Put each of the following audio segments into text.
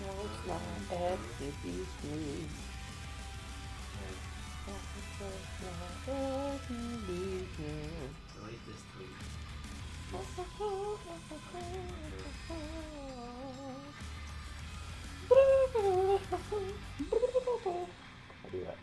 No, it's not. Everything's smooth. Delete this tweet. I'll do that.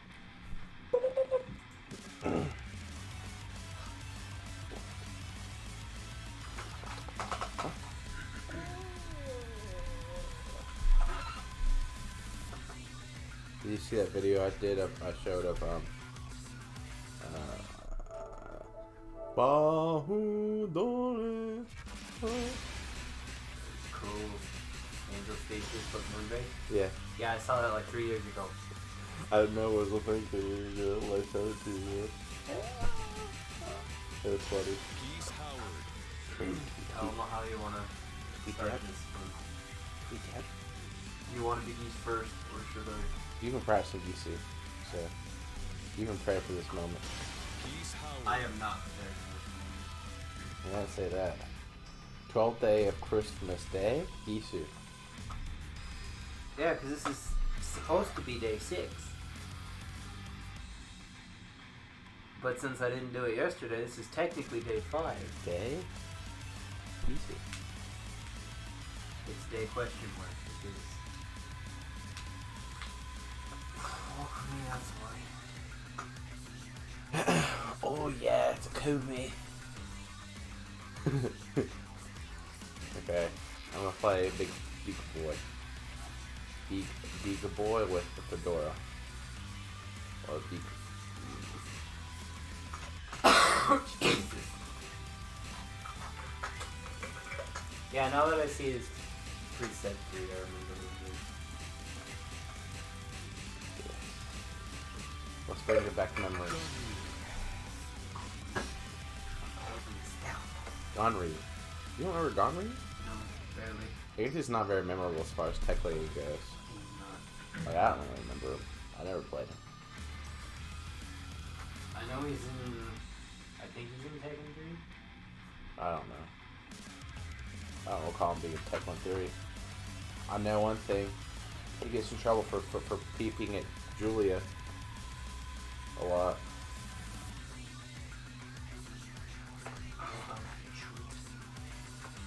Did you see that video I did? I showed of Bahudore. Cool. Angel Stages but Moonbase? Yeah. Yeah, I saw that like 3 years ago. I didn't know it was a thing 3 years ago. I showed it to you. It was funny. Geese Howard. I don't know how you want to start this one. You want to be Geese first, or should I? You can practice some GC, so you can pray for this moment. Geese Howard. I am not prepared for I gotta say that. 12th day of Christmas Day, GEEEEEEESU. this. Yeah, because this is supposed to be day 6. But since I didn't do it yesterday, this is technically day 5. Day? GEEEEEEESU. It's day question mark. Because... Oh, me, that's why. Oh yeah, it's a Kumi. Okay, I'm gonna play Big Boy. Big Boy with the fedora. Or Big. Yeah, now that I see his preset 3, I remember what it is. Let's bring it back to memory. Gonri. You don't remember Gonri? No, barely. I guess it's not very memorable as far as tech league goes. Not. Like, I don't really remember him. I never played him. I know he's in. I think he's in Tekken 3. I don't know. I don't recall him being in Tech 1 Theory. I know one thing. He gets in trouble for peeping at Julia a lot.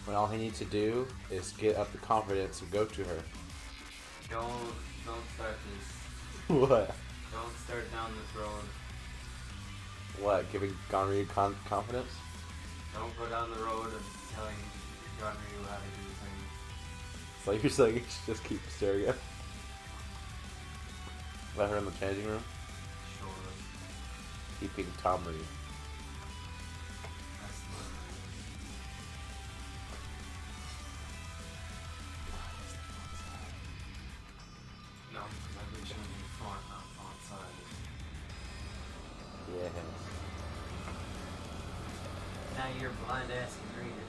When all he needs to do is get up the confidence and go to her. Don't start this. What? Don't start down this road. What? Giving Gonryu confidence? Don't go down the road of telling Gonryu how to do things. It's like you're saying you should just keep staring at her. Let her in the changing room? Sure. Keeping Tomry. That's not No, because I've been changing font, not font size. Yes. Now you're blind ass can read it.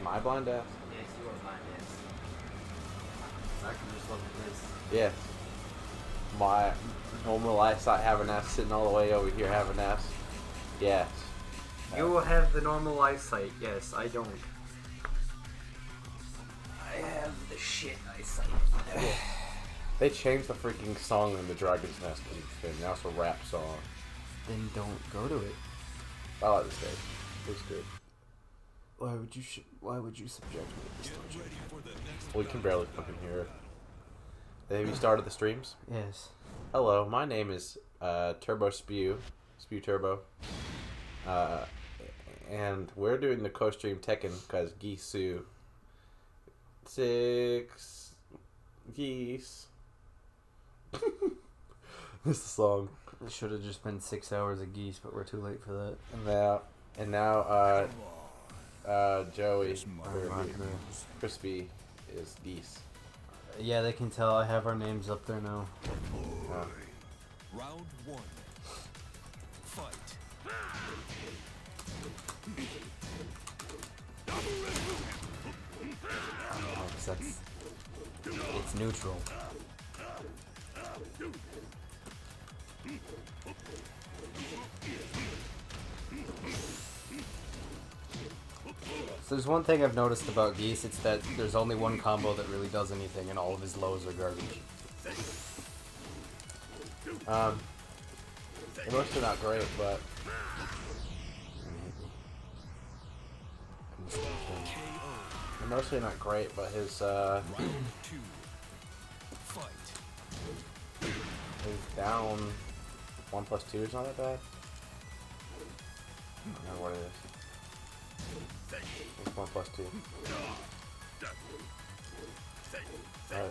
My blind ass? Yes, you are blind ass. So I can just look at this. Yes. My normal eyesight having ass sitting all the way over here having ass. Yes. You will have the normal eyesight. Yes, I don't. I have the shit eyesight. They changed the freaking song in the Dragon's Nest thing. Now it's a rap song. Then don't go to it. I like this game. It's good. Why would you subject me to this? Get ready for the next We can barely fucking hear it. Have you started the streams? Yes. Hello, my name is Turbo Spew Turbo, and we're doing the co-stream Tekken because Geesu 6 Geese. This is the song. It should have just been 6 hours of Geese, but we're too late for that. And now Joey Crispy is Geese. Yeah, they can tell. I have our names up there now. Round 1. Fight. Oh, 'cause it's neutral. So there's one thing I've noticed about Geese, it's that there's only one combo that really does anything, and all of his lows are garbage. They're mostly not great, but they're mostly not great. But his Round 2. Fight. his down 1+2 is not that bad. I don't know what it is. It's 1+2.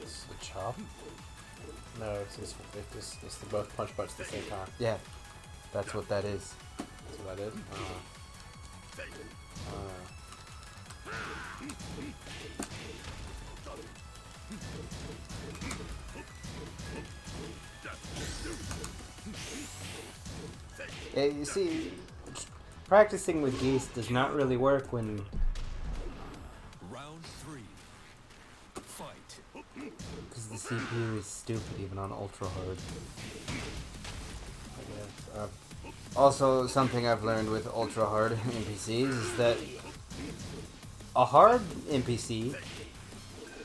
It's The chop? no, it's the both punch butts at the same time. Yeah, that's what that is. That's what that is. Yeah, you see, practicing with Geese does not really work when... Round 3. Fight. because the CPU is stupid even on ultra hard. I guess. Also, something I've learned with ultra hard NPCs is that a hard NPC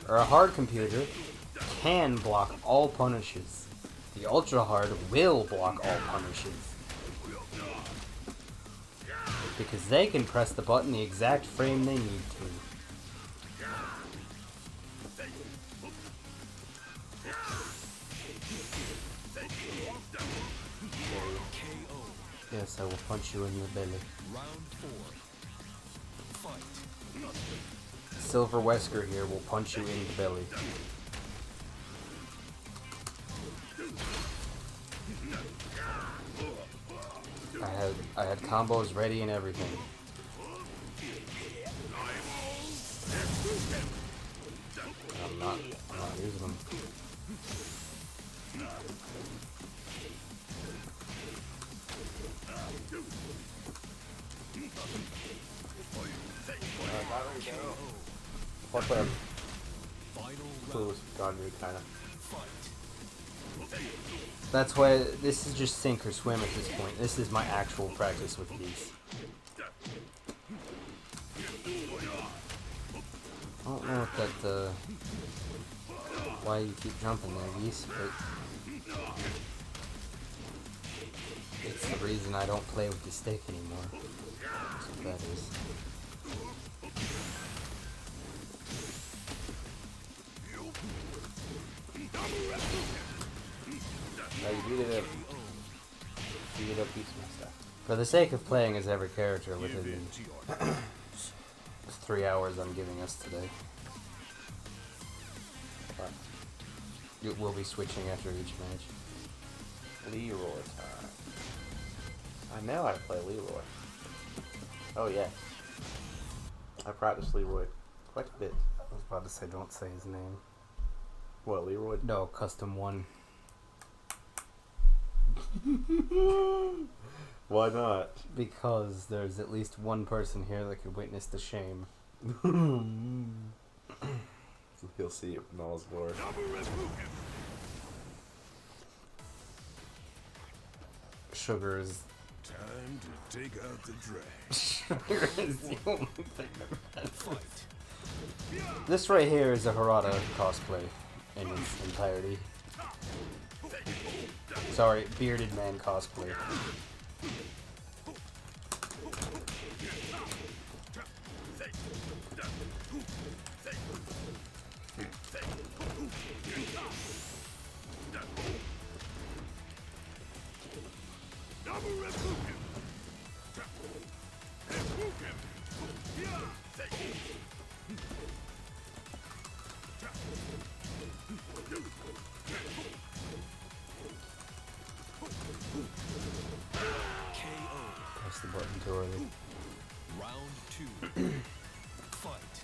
or a hard computer can block all punishes. The ultra hard will block all punishes. Because they can press the button the exact frame they need to. Yes, I will punch you in your belly. Round 4. Fight. Silver Wesker here will punch you in the belly. I had combos ready and everything. I'm not using them. What the Final clue round. was gone me kind of. Fight. That's why this is just sink or swim at this point. This is my actual practice with Geese. I don't know what that, why you keep jumping there, Geese, but it's the reason I don't play with the stick anymore. That's what that is. You beat it up. You beat up piece of my stuff. For the sake of playing as every character within the 3 hours I'm giving us today, What? we'll be switching after each match. Leroy time. I know how to play Leroy. Oh yeah. I practiced Leroy quite a bit. I was about to say don't say his name. What, Leroy? No, Custom 1. Why not? Because there's at least one person here that could witness the shame. He'll see it in all his glory. Sugar is... Time to take out the trash. Sugar is the only thing that matters. Fight. This right here is a Harada cosplay in its entirety. Sorry, bearded man cosplay. Press the button too early. Round 2. Fight.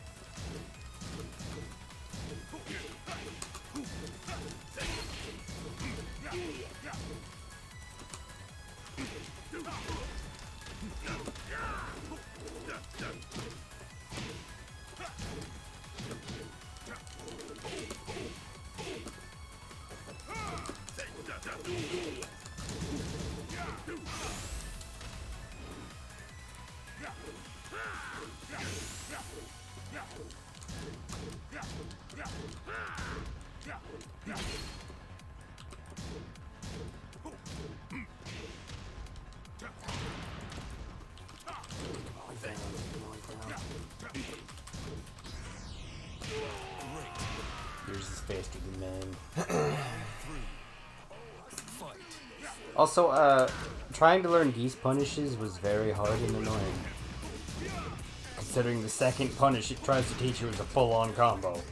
Yours is faster than mine. Also, trying to learn Geese punishes was very hard and annoying. Considering the second punish it tries to teach you is a full-on combo.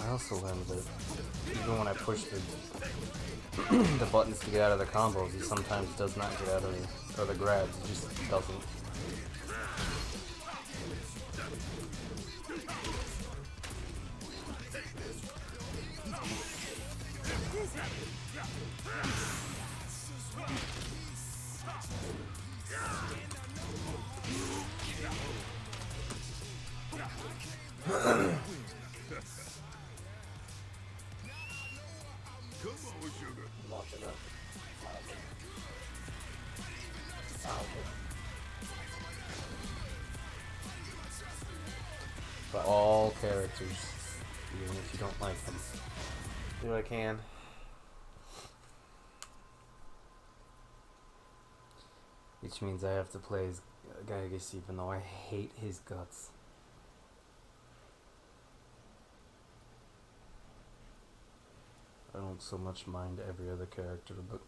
I also learned that even when I push the buttons to get out of the combos, he sometimes does not get out of the, or the grabs, he just doesn't. But All characters, even if you don't like them. do what I can. Which means I have to play as Geese even though I hate his guts. I don't so much mind every other character, but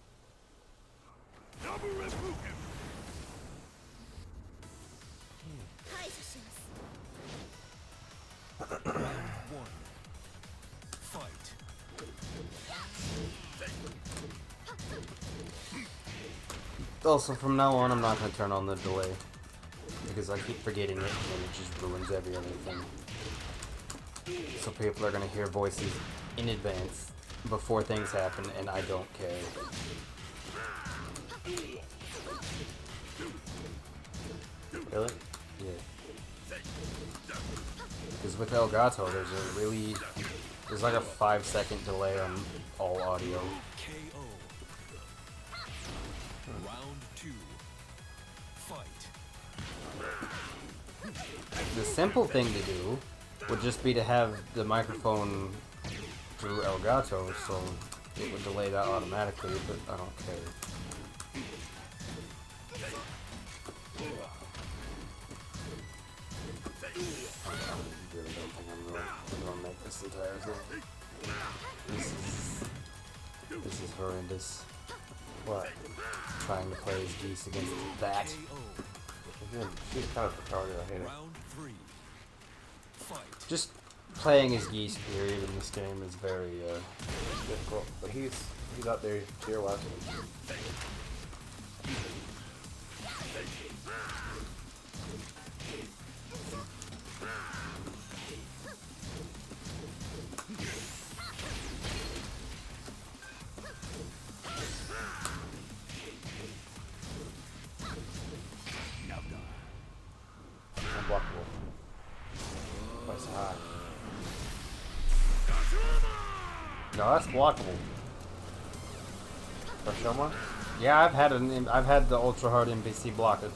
One. Fight. also from now on I'm not going to turn on the delay. Because I keep forgetting it and it just ruins every other thing. So people are going to hear voices in advance before things happen and I don't care. Really? Yeah. Because with Elgato there's like a 5-second delay on all audio. KO. Round 2. Fight. The simple thing to do would just be to have the microphone through Elgato, so it would delay that automatically, but I don't care. I really don't think I'm gonna make this entire thing. This is horrendous. What? Trying to play as Geese against that. Again, she's kind of retarded. I hate it. Round 3. Fight. Just playing as Geese, period, in this game is very, Difficult, but he's up there tier wise. Unblockable. That's high. no, that's blockable. Rashoma? Yeah, I've had the ultra hard NPC block it.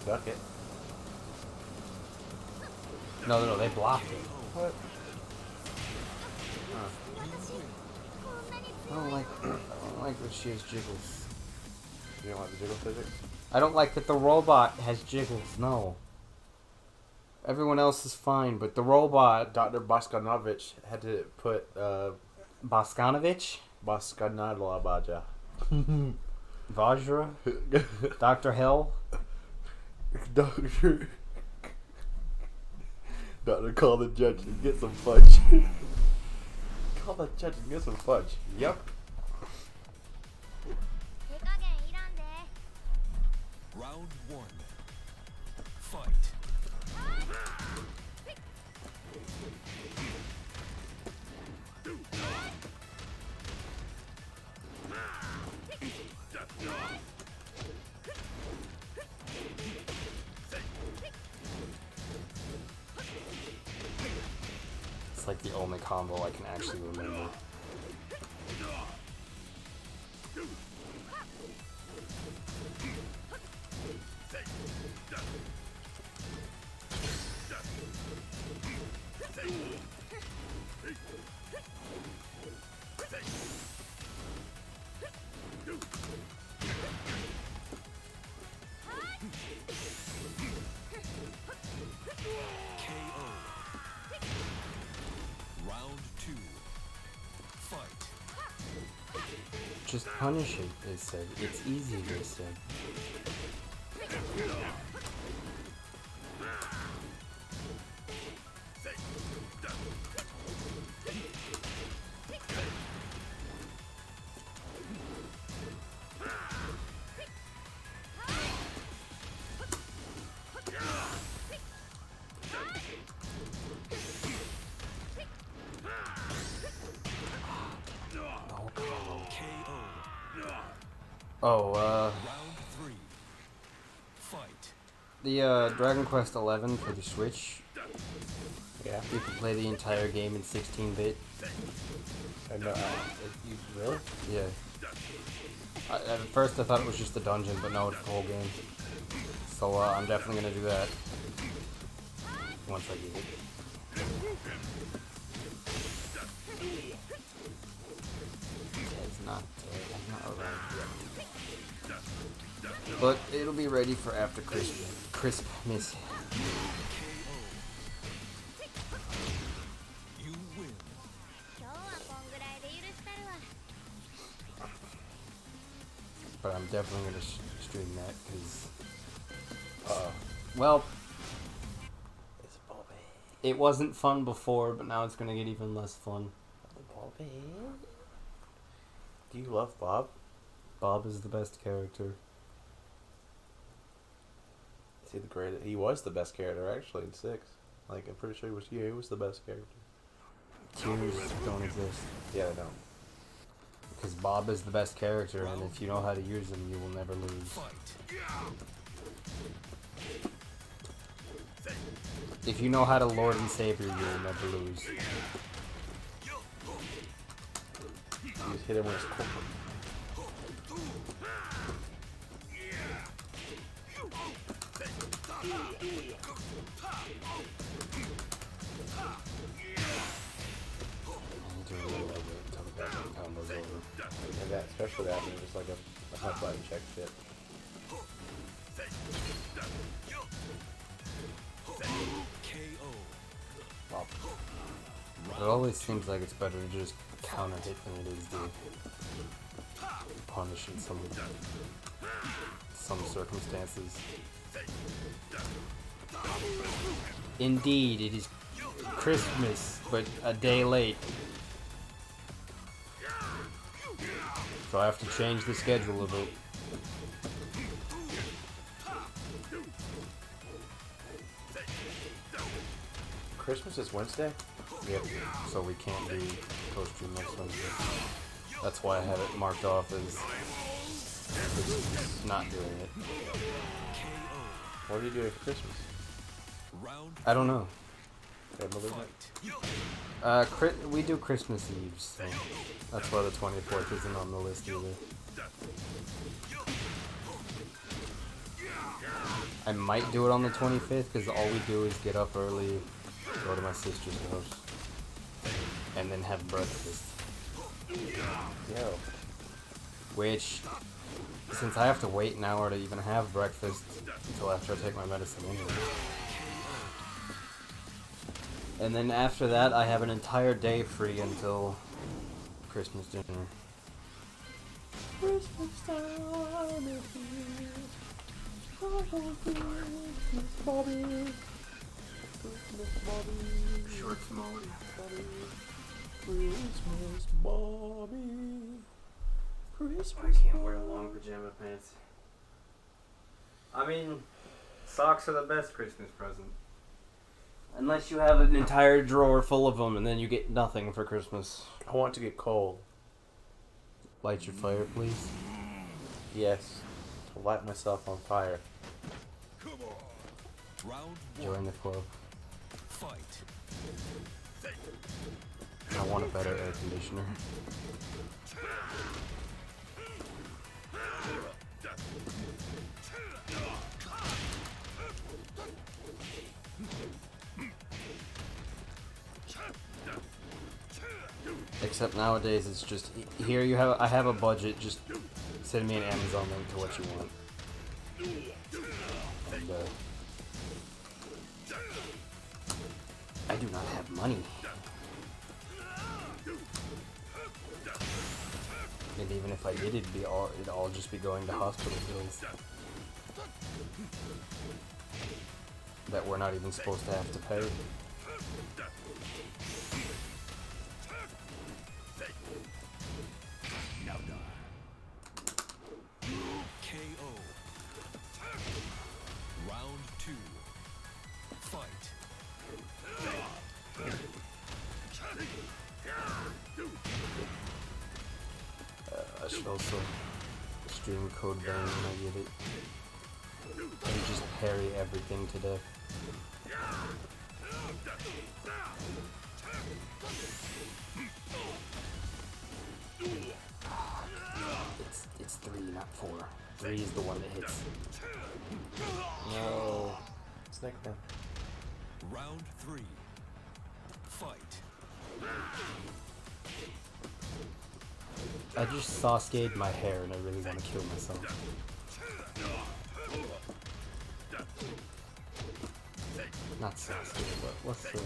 Duck it. No, they blocked it. What? I don't like that she has jiggles. You don't like the jiggle physics? I don't like that the robot has jiggles. No. Everyone else is fine, but the robot, Dr. Boskanovich had to put Boskanovich, Boskanadlabaja. Vajra, Dr. Hell. Doctor, call the judge and get some fudge. Call the judge and get some fudge. Yep. Round 1. Fight. that's like the only combo I can actually remember. KO. Round 2. Fight. Just punish it, they said. It's easy, they said. Oh, Round 3. Fight. the Dragon Quest XI for the Switch, Yeah. you can play the entire game in 16-bit. I know. You really? Yeah. At first I thought it was just the dungeon, but no, it's the whole game. So I'm definitely gonna do that once I get it. Yeah, it's not around yet. But it'll be ready for after Crispmas. You win. But I'm definitely gonna stream that because, well, It's Bobby. it wasn't fun before, but now it's gonna get even less fun. Bobby. Do you love Bob? Bob is the best character. Is he the greatest? He was the best character actually in 6. Like I'm pretty sure he was the best character. Tears don't exist. Yeah, I know. Because Bob is the best character, and if you know how to use him, you will never lose. Fight. If you know how to Lord and Savior, you will never lose. You just hit him with his core. I need to really wait until the background combo's over. And that, especially that, when you're just like a hunt button check shit. KO. Oh, It always seems like it's better to just counter hit than it is to punish in some circumstances. Indeed, it is Christmas, but a day late. So I have to change the schedule a bit. Christmas is Wednesday? Yep. So we can't do post-stream next Wednesday. That's why I have it marked off as not doing it. What are you doing for Christmas? Round. I don't know. Family night? Fight. We do Christmas Eve, so that's why the 24th isn't on the list either. I might do it on the 25th because all we do is get up early, go to my sister's house, and then have breakfast. Yo. Which, since I have to wait an hour to even have breakfast until after I take my medicine anyway. And then after that, I have an entire day free until Christmas dinner. Christmas time is here. Christmas Bobby. Christmas Bobby. Short Molly. Christmas Bobby. Christmas I can't wear long pajama pants. I mean, socks are the best Christmas present. Unless you have an entire drawer full of them and then you get nothing for Christmas. I want to get cold. Light your fire, please. Yes. To light myself on fire. Come on. Round 1. Join the club. Fight. want a better air conditioner. Except nowadays it's just here you have I have a budget, just send me an Amazon link to what you want. And I do not have money. And even if I did, it'd all just be going to hospital bills that we're not even supposed to have to pay. KO. Round 2. Fight. I should also stream Code Vein when I get it. And just parry everything to death. It's 3, not 4. 3 is the one that hits. No. Snake man. Round 3. Fight. I just Sasuke'd my hair and I really want to kill myself. Not Sasuke, but what's the...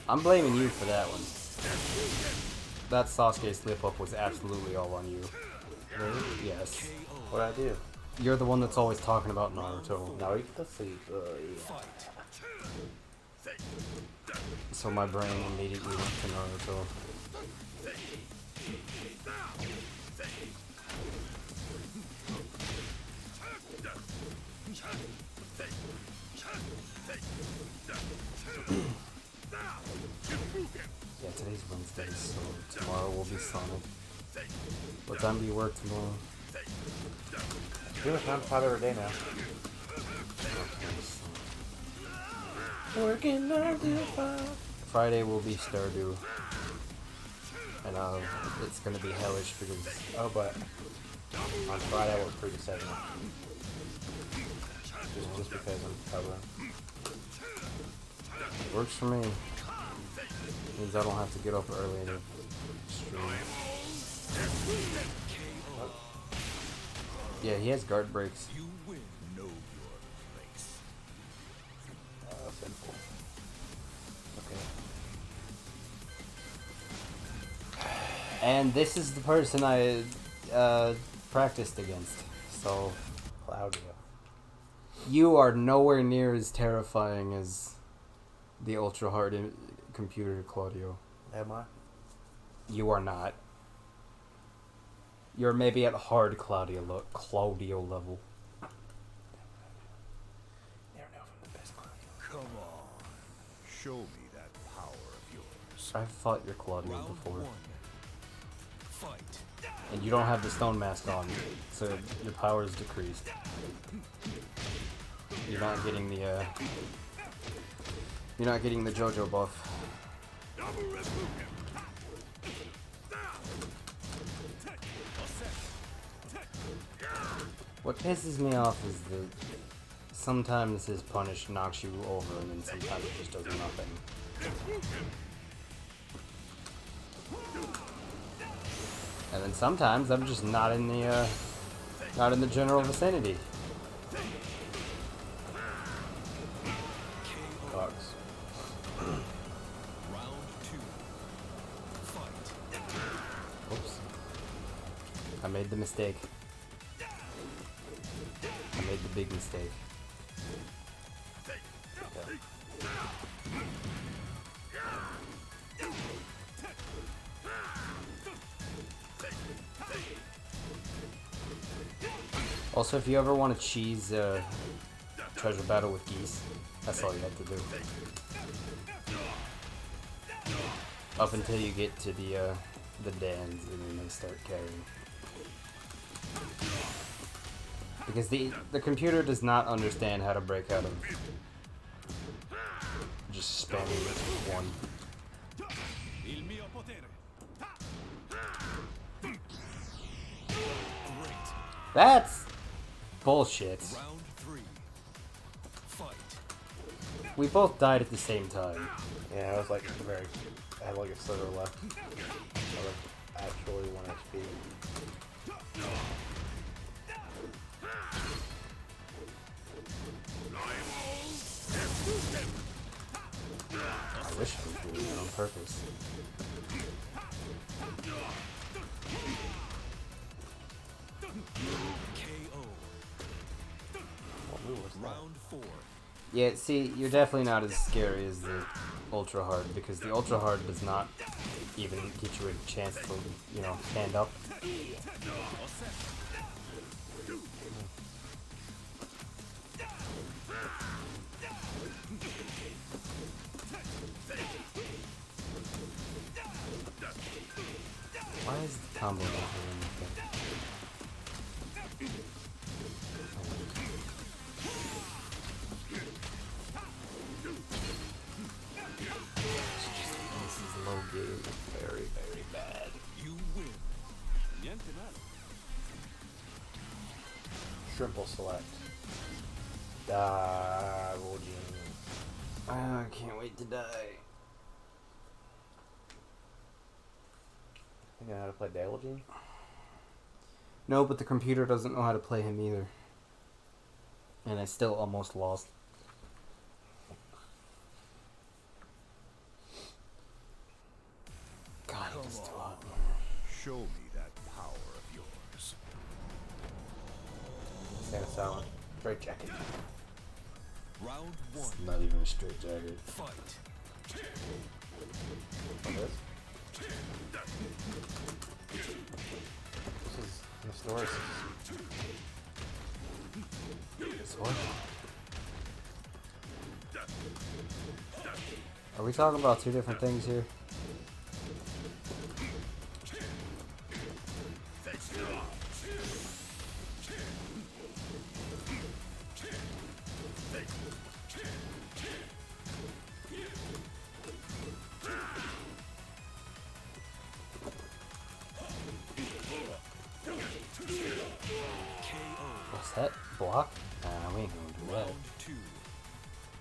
I'm blaming you for that one. That Sasuke slip up was absolutely all on you. Really? Yes. What'd I do? You're the one that's always talking about Naruto. No, you get to sleep. Yeah. So my brain immediately went to Naruto. Yeah, today's Wednesday, so tomorrow will be Sonic. What time do you work tomorrow? Pretty much 9 to 5 every day now. Working 9 to 5. Friday will be Stardew. And it's gonna be hellish because... Oh, but on Friday I work 3 to 7. Just because I'm covering. Works for me. Means I don't have to get up early to stream. Yeah, he has guard breaks. You win. Know your place. Simple. Okay. And this is the person I practiced against. So Claudio. you are nowhere near as terrifying as the ultra hard computer Claudio. Am I? You are not. You're maybe at hard Claudio level. Never know if I'm the best Claudio. Come on. Show me that power of yours. I've fought your Claudio Round before. 1. Fight. And you don't have the stone mask on, so your power is decreased. You're not getting the JoJo buff. What pisses me off is that sometimes his punish knocks you over and then sometimes it just does nothing. And then sometimes I'm just not in the general vicinity. Dogs. Round 2. Fight. Oops. I made the mistake. I made the big mistake. Okay. Also, if you ever want to cheese treasure battle with geese, that's all you have to do. Up until you get to the dens, and then they start carrying. Because the computer does not understand how to break out of just spamming one. Il mio potere. Great. That's bullshit. Round 3. Fight. We both died at the same time. Yeah, I was like I had like a sliver left. I was actually 1 HP. I wish I was doing it on purpose. KO. What move was that? Round 4. Yeah, see, you're definitely not as scary as the ultra hard because the ultra hard does not even get you a chance to, you know, stand up. Why is the combo not doing anything? This is low game. Very, very bad. You win. Niente male. Triple select. Double gene. I can't wait to die. You know how to play Double Gene? No, but the computer doesn't know how to play him either. And I still almost lost. God, it is too hot. Show me that power of yours. Santa Silent. Straight jacket. Round 1. It's not even a straight jacket. Fight. What is? This is in the store. This one? Are we talking about two different things here? What's that? Block? We ain't gonna do that. Round 2.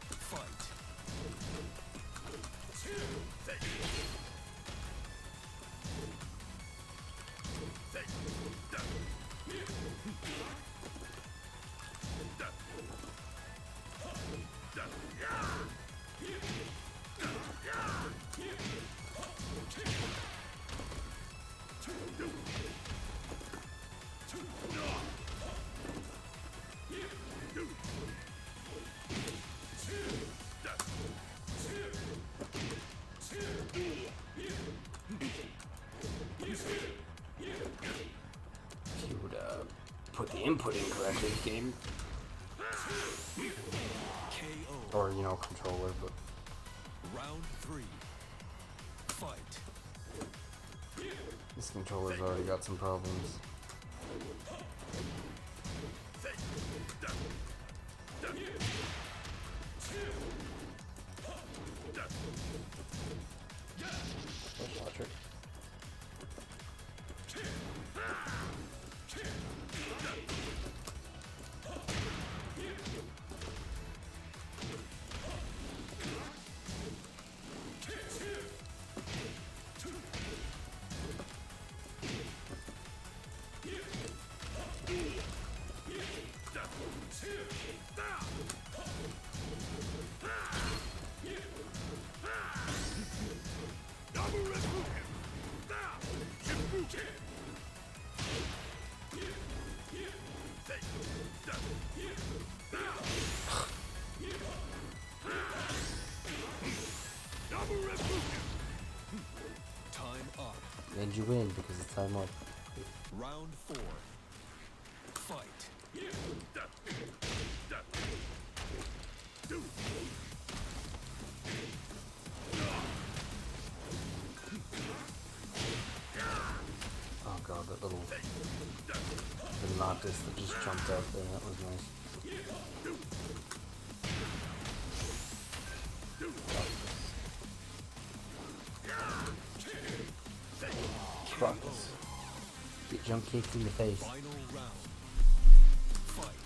Fight. If you would put the input in correctly, game. KO. Or, you know, controller, but Round 3. Fight. this controller's already got some problems. Where's Electric? Time up. And you win because it's time up. Round 4. Fight. Oh god, that little knot. Crocus that just jumped out there. That was nice. Crocus. Get jump kicked in the face. Final round. Fight.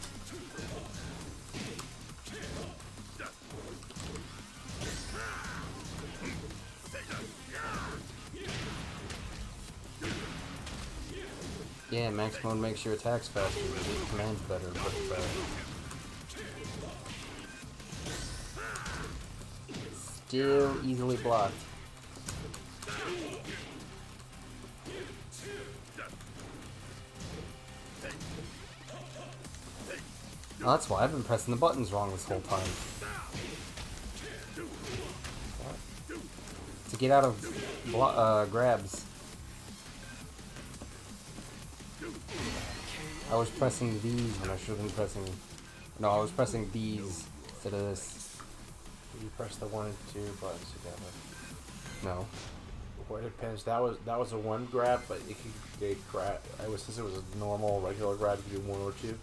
Yeah, max mode makes your attacks faster, your commands better, but still easily blocked. Oh, that's why I've been pressing the buttons wrong this whole time. To get out of grabs. I was pressing these when I should have been pressing... No, I was pressing these instead of this. You press the 1 and 2 buttons together. No. Well, it depends. That was a 1 grab, but it could get grab. Since it was a normal, regular grab, you could do 1 or 2. To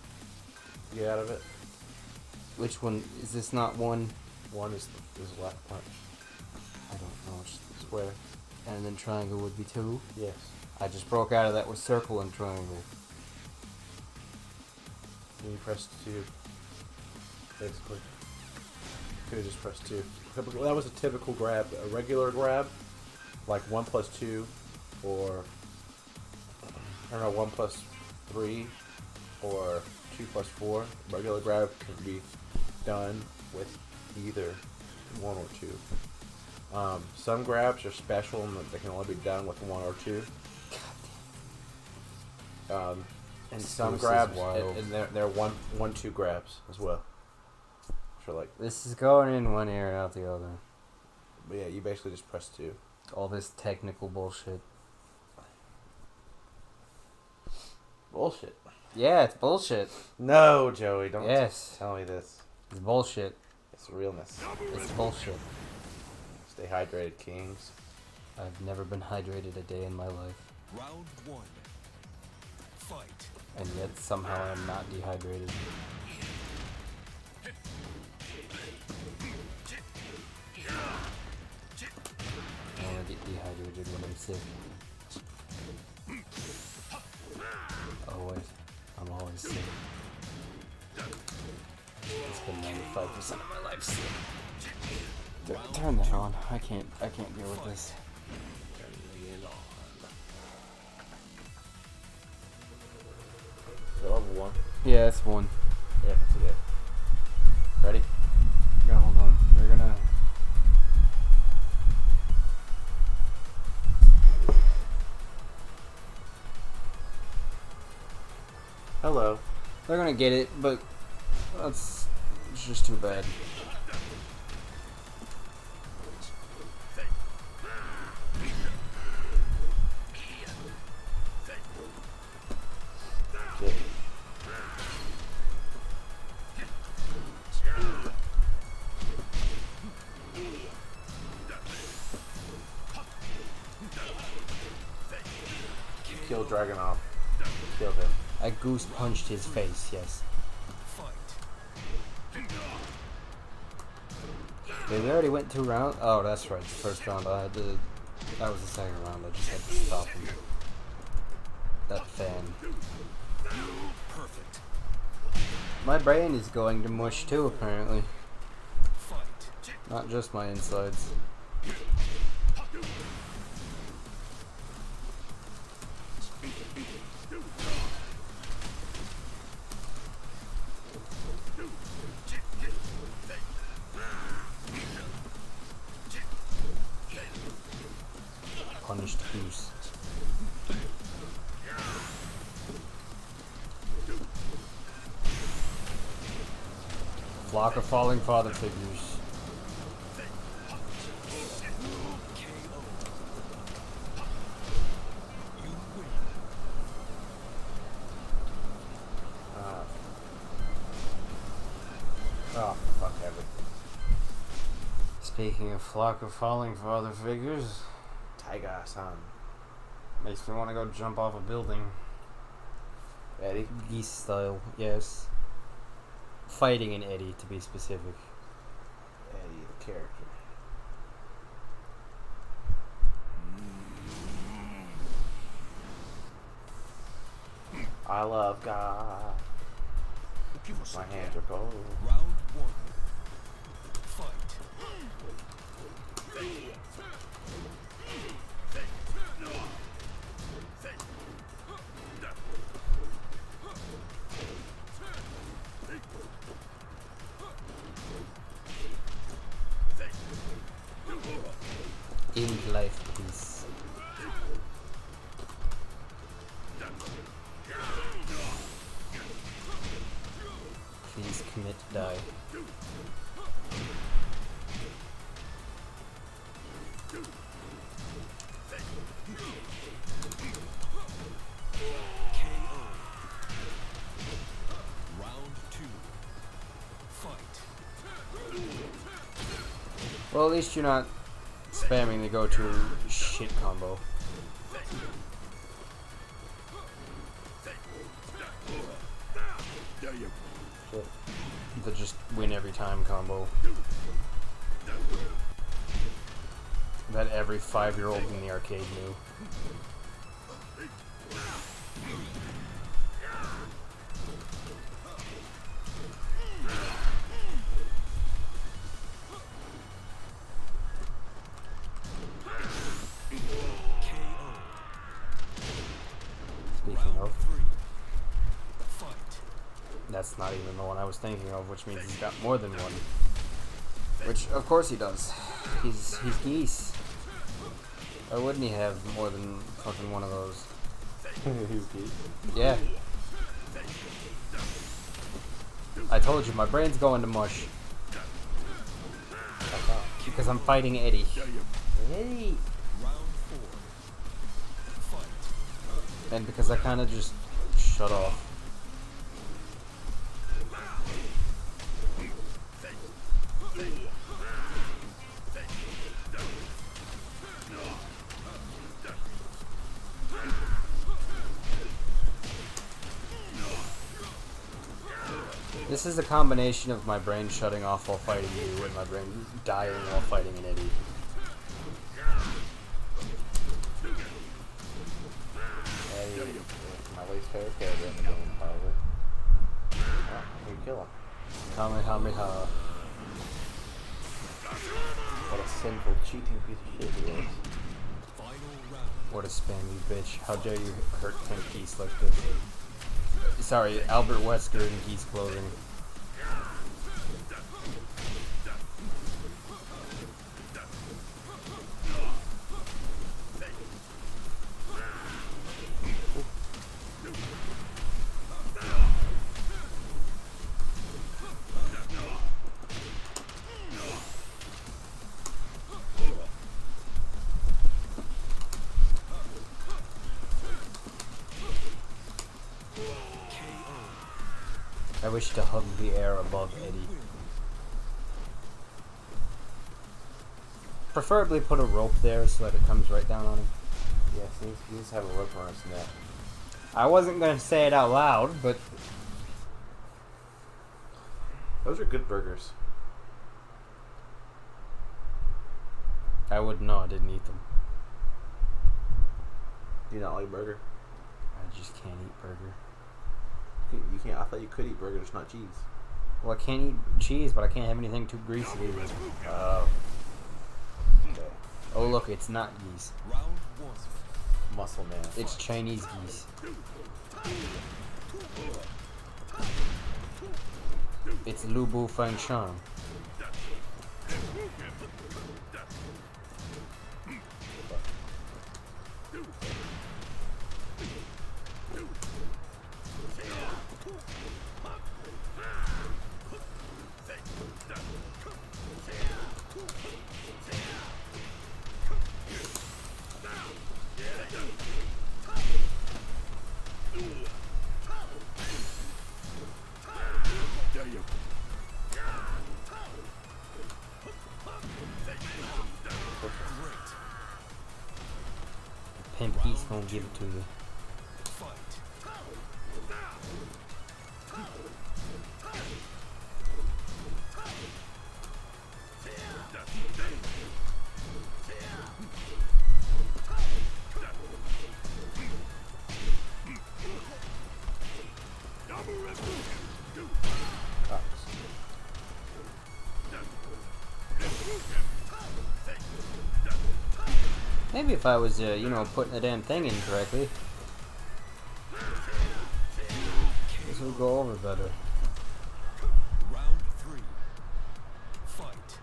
get out of it. Which one? Is this not one? 1 is left punch. I don't know. It's Square. and then triangle would be 2. Yes. I just broke out of that with circle and triangle. And you press 2. Basically. Could have just pressed 2. That was a typical grab. A regular grab, like 1 plus 2, or I don't know, 1 plus 3, or 2 plus 4. Regular grab can be done with either 1 or 2. Some grabs are special and they can only be done with 1 or 2. And some This is grabs, wild. and they're 1-2 grabs as well. For like, This is going in one ear and out the other. but yeah, you basically just press 2. All this technical bullshit. Bullshit. Yeah, it's bullshit. No, Joey, don't Yes. tell me this. It's bullshit. It's realness. It's bullshit. Stay hydrated, kings. I've never been hydrated a day in my life. Round 1. Fight. And yet somehow I'm not dehydrated. I only get dehydrated when I'm sick. Always. I'm always sick. It's been 95% of my life sick. Turn that on. I can't deal with this. Level 1. Yeah, it's 1. Yeah, that's okay. Ready? Yeah, hold on. They're gonna... Hello. They're gonna get it, but it's just too bad. Shit. Kill Dragunov. Kill him. I goose punched his face, yes. Fight. Okay, we already went 2 rounds. Oh, that's right. The first round I had to... That was the second round. I just had to stop him. That fan. Perfect. My brain is going to mush too, apparently. Fight. Not just my insides. Punished goose. Flock of falling father figures. Oh, fuck everything. Speaking of flock of falling father figures, Tiger-san. makes me want to go jump off a building. Eddie. Geese style, yes. Fighting an Eddie, to be specific. Eddie, the character. I love God. Give us My a hands are cold. round one. Fight. In life, peace. Please commit to die. KO. Round two. Fight. Well, at least you're not spamming the go-to shit combo. There you go. The just win every time combo. That every 5-year-old in the arcade knew. KO. Speaking of, Three. Fight. that's not even the one I was thinking of, which means he's got more than one. Which, of course he does. He's Geese. Why wouldn't he have more than fucking one of those? He's Geese. Yeah. I told you, my brain's going to mush. Because I'm fighting Eddie. There you go. Eddie. Round four. Fight. And because I kind of just shut off. This is a combination of my brain shutting off while fighting you and my brain dying while fighting an Eddie. Eddie is my least favorite character in the game, probably. Oh, you kill him. Kamehameha. What a sinful, cheating piece of shit he is. Final round. What a spammy bitch. How dare you hurt Pimp Geese like this? Sorry, Albert Wesker in Geese clothing. I wish to hug the air above Eddie. Preferably put a rope there so that it comes right down on him. Yeah, he needs to have a rope around his neck. I wasn't gonna say it out loud, but Those are good burgers. I wouldn't know. I didn't eat them. Do you not like burger? I just can't eat burger. You can't. I thought you could eat burger, just not cheese. Well, I can't eat cheese, but I can't have anything too greasy either. Oh. Okay. Oh, look, it's not geese. Round one. Muscle man. It's Chinese geese. It's Lu Bu Feng Shang. There you go. Great. Pimp Geese gonna give it to you. Fight. Maybe if I was, you know, putting the damn thing in correctly, this would go over better. Round 3. Fight.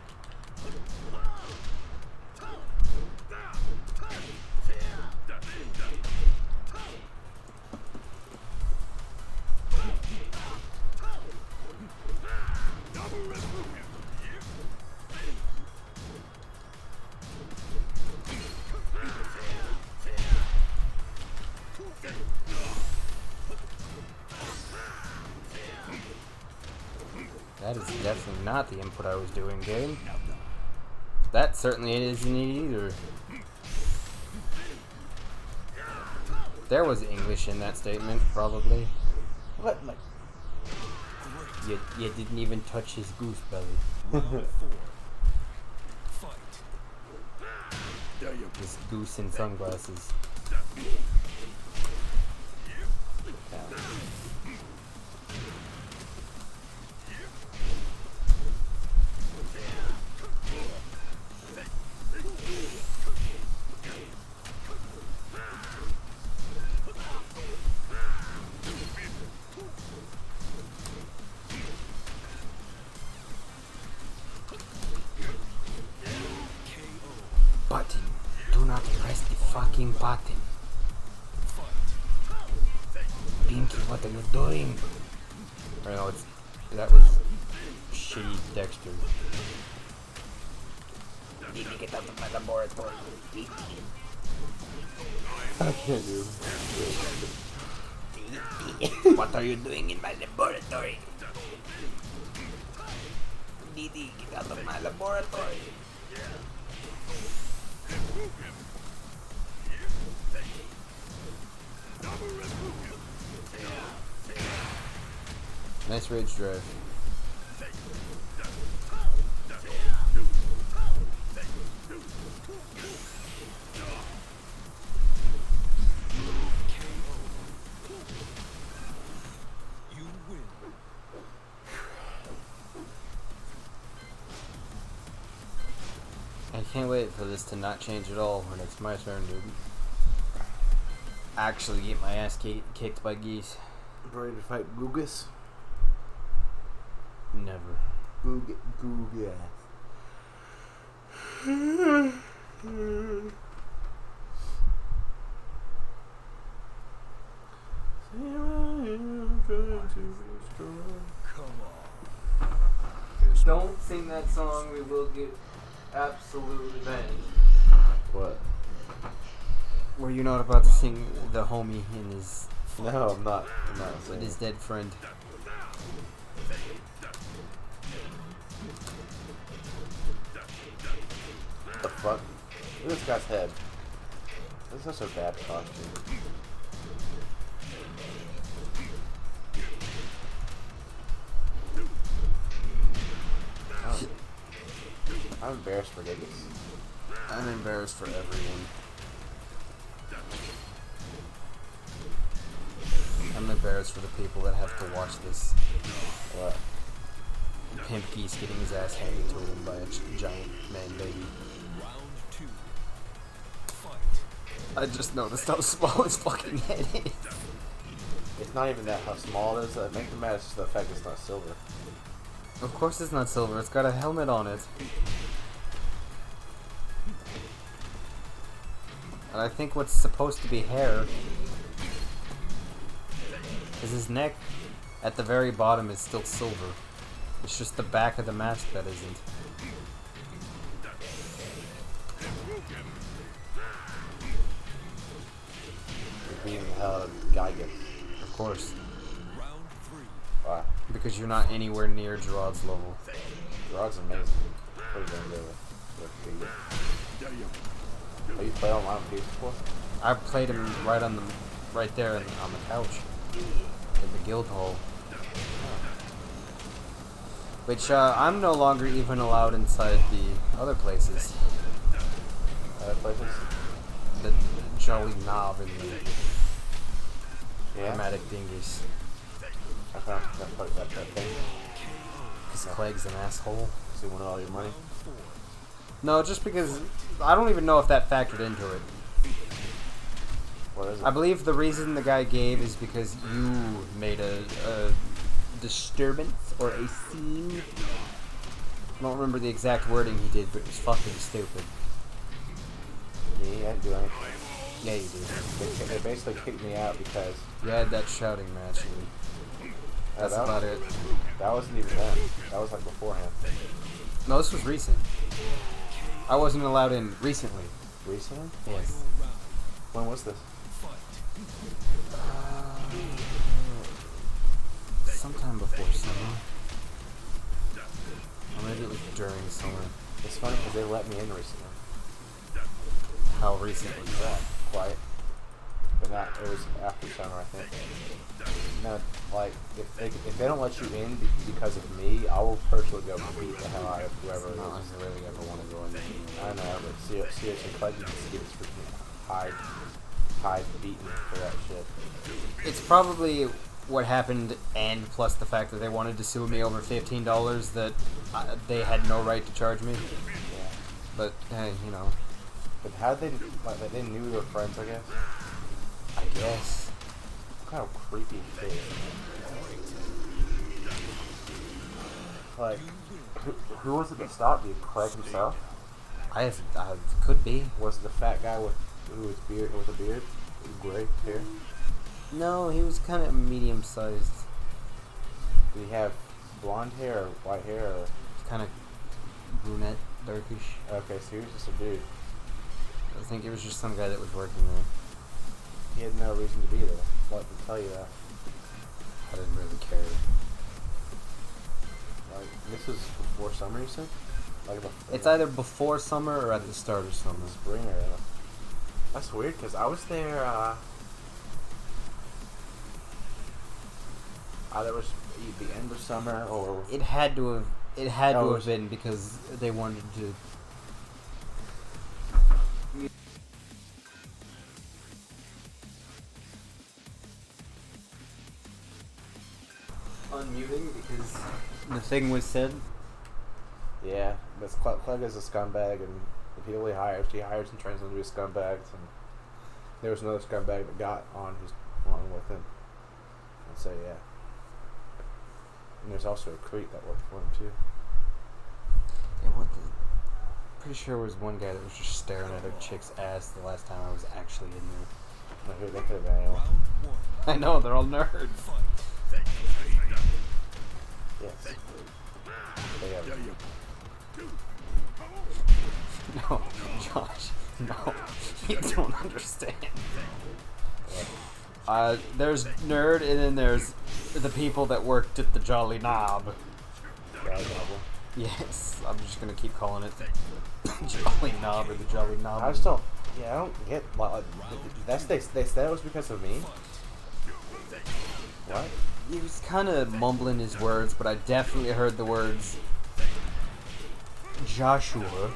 That is definitely not the input I was doing, game. That certainly isn't it either. There was English in that statement, probably. What? You didn't even touch his goose belly. Round 4. Fight. This goose in sunglasses. Button. Do not press the fucking button. Pinky, what are you doing? Or no, that was shitty Dexter. Need to get out of my laboratory. I can't do What are you doing in my laboratory? Didi, get out of my laboratory. Nice rage drive. You win. I can't wait for this to not change at all when it's my turn, dude. Actually get my ass kicked by geese. Ready to fight Googus? Never. Googus. Come on. Don't sing that song, we will get absolute revenge. What? Were you not about to sing the homie in his No, I'm not. I'm not with saying. his dead friend? What the fuck? Look at this guy's head. This is such a bad costume. I'm embarrassed for niggas. I'm embarrassed for everyone. I'm embarrassed for the people that have to watch this. What? Pimp Geese getting his ass handed to him by a giant man baby. Round 2. Fight. I just noticed how small his fucking head is. It's not even that how small it is. That makes me mad. It's just the fact it's not silver. Of course it's not silver, it's got a helmet on it. And I think what's supposed to be hair is his neck at the very bottom is still silver. It's just the back of the mask that isn't. You're being the hell out of Geiger. Of course. Round 3. Why? Because you're not anywhere near Gerard's level. Gerard's amazing. What are you gonna do with Oh, you play online on PS before? I played him right there on the couch. In the guild hall. Which, I'm no longer even allowed inside the other places. Other places? The Jolly Knob and the Yeah. dramatic dinghies. I found that thing. Because Clegg's an asshole. So you want all your money? No, just because, I don't even know if that factored into it. What is it? I believe the reason the guy gave is because you made a disturbance or a scene. I don't remember the exact wording he did, but it was fucking stupid. Me? I didn't do anything. Yeah, you did. They basically kicked me out because... You had that shouting match, and that's about it. That wasn't even them. That was like beforehand. No, this was recent. I wasn't allowed in recently. Recently? Yes. When was this? Sometime before summer. Or maybe it was during summer. It's funny because they let me in recently. How recent was that? Quite. But not, it was after summer, I think. No, like, if they don't let you in because of me, I will personally go beat the hell out of whoever it is. Not like I really ever want to go in there. I know, but seriously, Clegg needs to get his freaking hide beaten for that shit. It's probably what happened, and plus the fact that they wanted to sue me over $15 that they had no right to charge me. Yeah. But hey, you know. But how did they knew we were friends, I guess? I guess. What kind of creepy shit? Like, who was it that stopped you? Clegg himself? I could be. Was it the fat guy with a beard, with gray hair? No, he was kind of medium sized. Did he have blonde hair or white hair? Or? Kind of brunette, darkish. Okay, so he was just a dude. I think it was just some guy that was working there. He had no reason to be there. Let me tell you that. I didn't really care. Like, this was before summer, you said? Like It's either before summer or at the start of summer. Spring or... That's weird, because I was there, either was the end of summer or... It had to have... It had Oh, to it have was- been because they wanted to... Unmuting because the thing was said. Yeah, but Clegg is a scumbag, and the people he hires and turns them to be scumbags, and there was another scumbag that got on with him. And so, yeah. And there's also a creep that worked for him, too. Yeah, pretty sure there was one guy that was just staring at a chick's ass the last time I was actually in there. Like, who they could have been anyone. I know, they're all nerds. Yes. They have... No, Josh, no. You don't understand. There's nerd, and then there's the people that worked at the Jolly Knob. Yes, I'm just gonna keep calling it Jolly Knob or the Jolly Knob. I just don't... Yeah, I don't get... Like, they said it was because of me? What? He was kind of mumbling his words, but I definitely heard the words Joshua,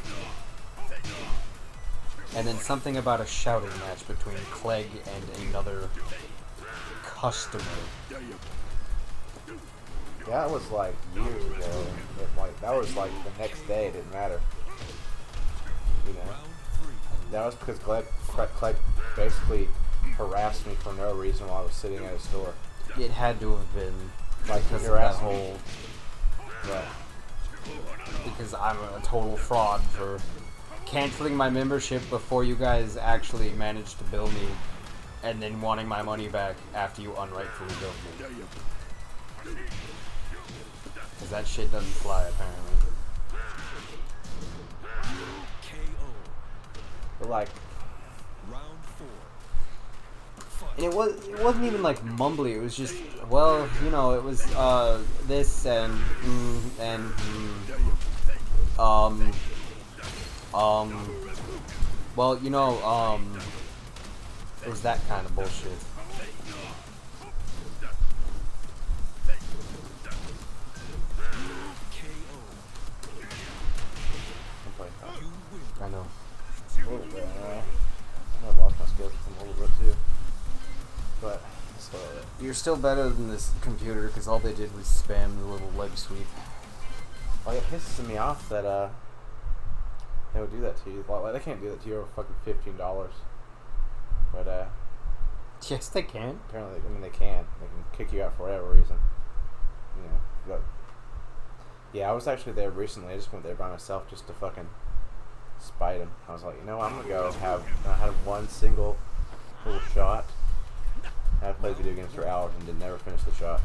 and then something about a shouting match between Clegg and another customer. That was like years ago. That was like the next day. It didn't matter. You know? That was because Clegg basically harassed me for no reason while I was sitting at a store. It had to have been Like, because of that harassed me. whole... Yeah. Because I'm a total fraud for canceling my membership before you guys actually managed to bill me, and then wanting my money back after you unrightfully billed me. Because that shit doesn't fly, apparently. But like... And it wasn't even like mumbly, it was just, well, you know, it was this and well, you know, it was that kind of bullshit. I know. A little bit, I've lost my skills a little bit too. But, still... You're still better than this computer because all they did was spam the little leg sweep. Like, it pisses me off that, They would do that to you. Like, they can't do that to you over fucking $15. But Yes, they can. apparently, I mean, they can. They can kick you out for whatever reason. You know, but yeah, I was actually there recently. I just went there by myself just to fucking spite him. I was like, you know, I'm gonna go have. I had one single little shot. I played video games for hours and did never finish the shot.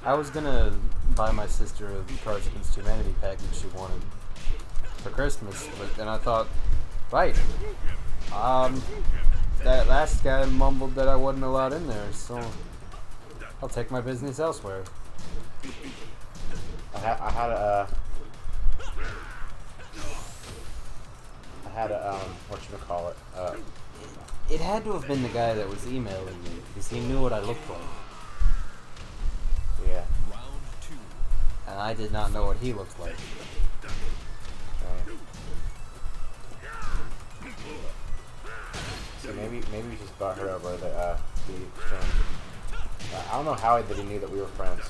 I was gonna buy my sister a Cards Against Humanity package she wanted for Christmas, but then I thought, right, that last guy mumbled that I wasn't allowed in there, so I'll take my business elsewhere. I had a whatchamacallit, It had to have been the guy that was emailing me, because he knew what I looked like, yeah. and I did not know what he looked like. So maybe we just brought her over the exchange. I don't know how that he knew that we were friends.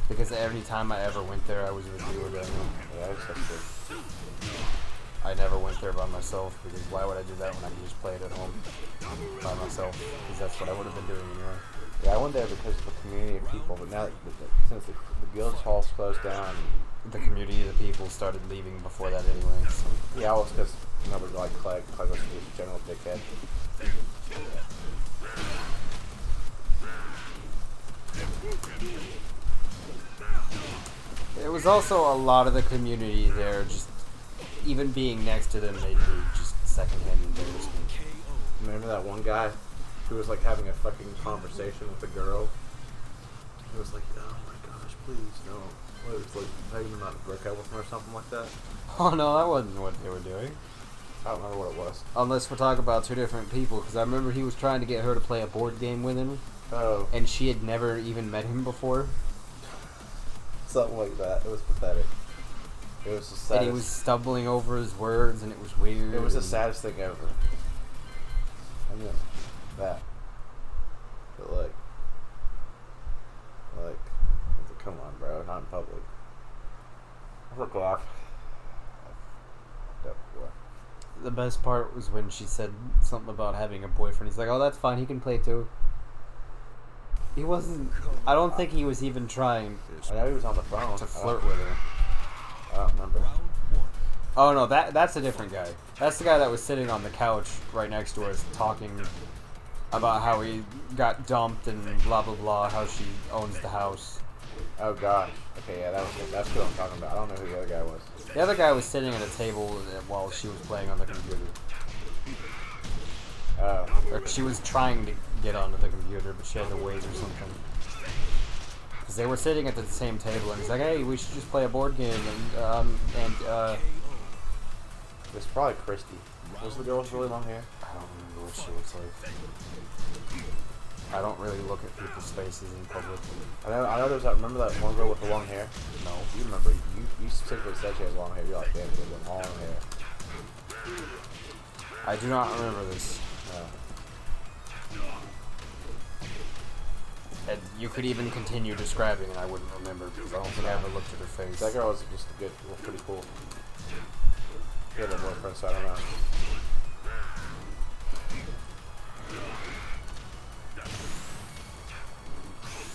Because every time I ever went there, I was with you or Daniel. Yeah, that's good. I never went there by myself, because why would I do that when I could just play it at home by myself? Because that's what I would have been doing anyway. Yeah, I went there because of the community of people, but now since the guild's hall's closed down, The community of the people started leaving before that anyway. So. yeah, well, it's because nobody like Clegg was just a general dickhead. There was also a lot of the community there, just even being next to them made me just secondhand embarrassment. Remember that one guy who was like having a fucking conversation with a girl? He was like, oh my gosh, please, no. What, it was like begging him not to break up with him or something like that? Oh no, that wasn't what they were doing. I don't remember what it was. Unless we're talking about two different people, because I remember he was trying to get her to play a board game with him, Oh, and she had never even met him before. something like that. It was pathetic. It was the saddest. And he was stumbling over his words, and it was weird. It was the and- saddest thing ever. I mean, that. But like, come on, bro, not in public. Look off. The best part was when she said something about having a boyfriend. He's like, oh, that's fine, he can play too. He wasn't... I don't think he was even trying I know he was on the phone. to flirt with her. I don't remember. Oh no, that's a different guy. That's the guy that was sitting on the couch right next to us talking about how he got dumped and blah blah blah, how she owns the house. Oh gosh. Okay, yeah, that's what I'm talking about. I don't know who the other guy was. The other guy was sitting at a table while she was playing on the computer. Or she was trying to get onto the computer, but she had to wait or something. Because they were sitting at the same table, and he's like, hey, we should just play a board game, It's probably Christy. Was the girl with really long hair? I don't remember what she looks like. I don't really look at people's faces in public. I know there's that, remember that one girl with the long hair? No. You remember, you specifically said she had long hair. You're like, damn, she had long hair. I do not remember this. And you could even continue describing and I wouldn't remember because I don't think I ever looked at her face. That girl was just a good, well, pretty cool. She had a boyfriend, so I don't know.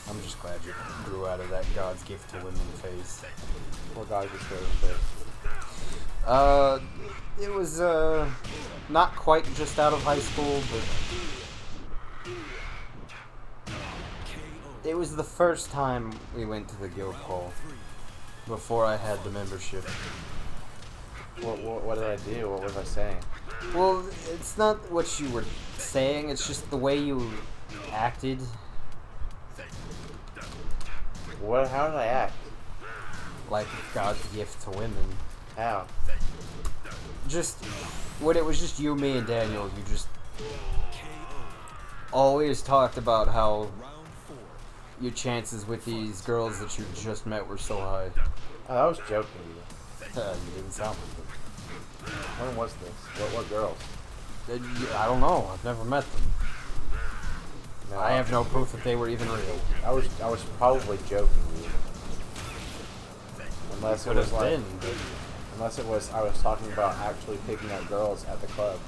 I'm just glad you grew out of that God's gift to women phase. Poor guy just got his face. It was, not quite just out of high school, but it was the first time we went to the guild hall before I had the membership. What did I do? What was I saying? Well, it's not what you were saying, it's just the way you acted. How did I act? Like God's gift to women. How? Just, when it was just you, me, and Daniel, you just always talked about how your chances with these girls that you just met were so high. Oh, I was joking. You didn't sound like it. When was this? What girls? I don't know. I've never met them. No, I have no proof that they were even real. I was probably joking. Unless it Could was have like, been, but Unless it was I was talking about actually picking up girls at the club.